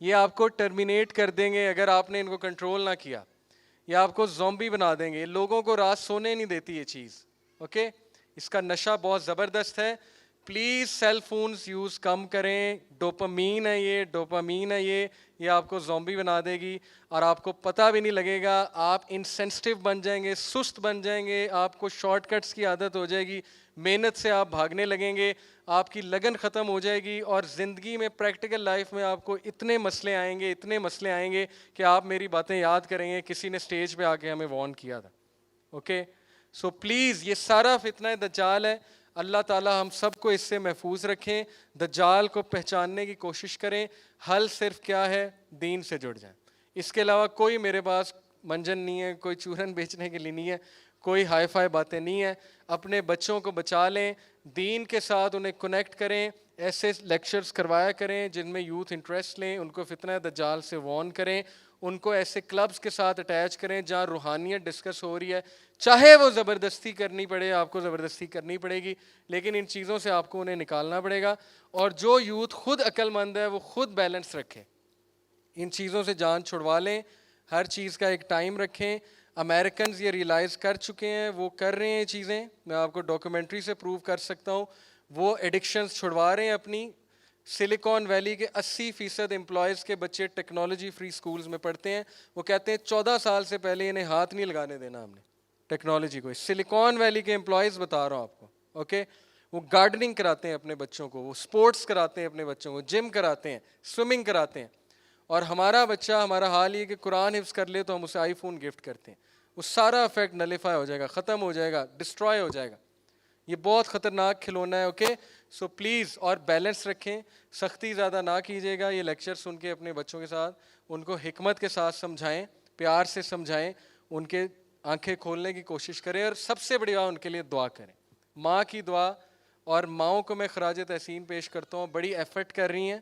Speaker 1: یہ آپ کو ٹرمینیٹ کر دیں گے اگر آپ نے ان کو کنٹرول نہ کیا. یہ آپ کو زومبی بنا دیں گے, لوگوں کو رات سونے نہیں دیتی یہ چیز. اوکے, اس کا نشہ بہت زبردست ہے. پلیز سیل فونز یوز کم کریں. ڈوپامین ہے یہ, ڈوپامین ہے یہ آپ کو زومبی بنا دے گی اور آپ کو پتہ بھی نہیں لگے گا. آپ انسینسٹیو بن جائیں گے, سست بن جائیں گے, آپ کو شارٹ کٹس کی عادت ہو جائے گی, محنت سے آپ بھاگنے لگیں گے, آپ کی لگن ختم ہو جائے گی, اور زندگی میں پریکٹیکل لائف میں آپ کو اتنے مسئلے آئیں گے کہ آپ میری باتیں یاد کریں گے, کسی نے اسٹیج پہ آ کے ہمیں وارن کیا تھا. اوکے, سو پلیز, یہ سارا فتنہ دجال ہے. اللہ تعالیٰ ہم سب کو اس سے محفوظ رکھیں. دجال کو پہچاننے کی کوشش کریں. حل صرف کیا ہے؟ دین سے جڑ جائیں. اس کے علاوہ کوئی میرے پاس منجن نہیں ہے, کوئی چورن بیچنے کے لیے نہیں ہے, کوئی ہائی فائی باتیں نہیں ہیں. اپنے بچوں کو بچا لیں, دین کے ساتھ انہیں کنیکٹ کریں, ایسے لیکچرز کروایا کریں جن میں یوتھ انٹرسٹ لیں, ان کو فتنہ دجال سے وارن کریں, ان کو ایسے کلبز کے ساتھ اٹیچ کریں جہاں روحانیت ڈسکس ہو رہی ہے. چاہے وہ زبردستی کرنی پڑے, آپ کو زبردستی کرنی پڑے گی, لیکن ان چیزوں سے آپ کو انہیں نکالنا پڑے گا. اور جو یوتھ خود عقل مند ہے وہ خود بیلنس رکھے, ان چیزوں سے جان چھڑوا لیں. ہر چیز کا ایک ٹائم رکھیں. امریکنز یہ ریئلائز کر چکے ہیں, وہ کر رہے ہیں چیزیں, میں آپ کو ڈاکومنٹری سے پروو کر سکتا ہوں. وہ ایڈکشنز چھڑوا رہے ہیں اپنی. سلیکون ویلی کے 80% امپلائیز کے بچے ٹیکنالوجی فری سکولز میں پڑھتے ہیں. وہ کہتے ہیں 14 سال سے پہلے انہیں ہاتھ نہیں لگانے دینا ہم نے ٹیکنالوجی کو. سلیکون ویلی کے امپلائیز بتا رہا ہوں آپ کو. اوکے, وہ گارڈننگ کراتے ہیں اپنے بچوں کو, وہ اسپورٹس کراتے ہیں اپنے بچوں کو, جم کراتے ہیں, سوئمنگ کراتے ہیں. اور ہمارا بچہ, ہمارا حال یہ کہ قرآن حفظ کر لے تو ہم اسے آئی فون گفٹ کرتے ہیں. وہ سارا افیکٹ نلیفائی ہو جائے گا, ختم ہو جائے گا, ڈسٹرائے ہو جائے گا. یہ بہت خطرناک کھلونا ہے. اوکے, سو پلیز, اور بیلنس رکھیں, سختی زیادہ نہ کیجیے گا. یہ لیکچر سن کے اپنے بچوں کے ساتھ ان کو حکمت کے ساتھ سمجھائیں, پیار سے سمجھائیں, ان کے آنکھیں کھولنے کی کوشش کریں. اور سب سے بڑی بات, ان کے لیے دعا کریں. ماں کی دعا, اور ماؤں کو میں خراج تحسین پیش کرتا ہوں, بڑی ایفرٹ کر رہی ہیں,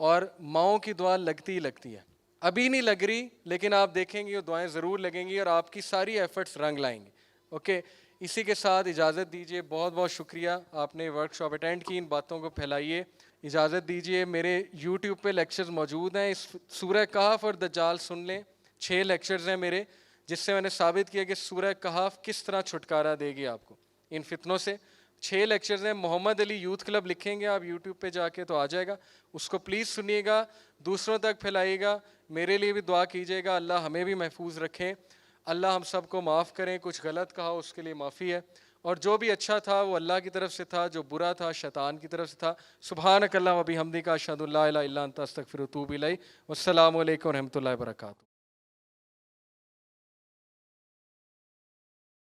Speaker 1: اور ماؤں کی دعا لگتی ہی لگتی ہے. ابھی نہیں لگ رہی, لیکن آپ دیکھیں گے وہ دعائیں ضرور لگیں گی اور آپ کی ساری ایفرٹس رنگ لائیں گے. اوکے, اسی کے ساتھ اجازت دیجیے. بہت بہت شکریہ, آپ نے ورک شاپ اٹینڈ کی, ان باتوں کو پھیلائیے. اجازت دیجیے, میرے یوٹیوب پہ لیکچرز موجود ہیں. اس سورہ کہف اور دجال سن لیں. 6 لیکچرز ہیں میرے, جس سے میں نے ثابت کیا کہ سورہ کہف کس طرح چھٹکارا دے گی آپ کو ان فتنوں سے. 6 لیکچرز ہیں. محمد علی یوتھ کلب لکھیں گے آپ یوٹیوب پہ جا کے تو آ جائے گا, اس کو پلیز سنیے گا, دوسروں تک پھیلائیے گا. میرے لیے بھی دعا کیجیے گا, اللہ ہمیں بھی محفوظ رکھیں, اللہ ہم سب کو معاف کریں. کچھ غلط کہا اس کے لیے معافی ہے, اور جو بھی اچھا تھا وہ اللہ کی طرف سے تھا, جو برا تھا شیطان کی طرف سے تھا. سبحانک اللہم و بحمدک اشہد ان لا الہ الا انت استغفرک و اتوب الیک. والسلام علیکم و رحمۃ اللہ وبرکاتہ.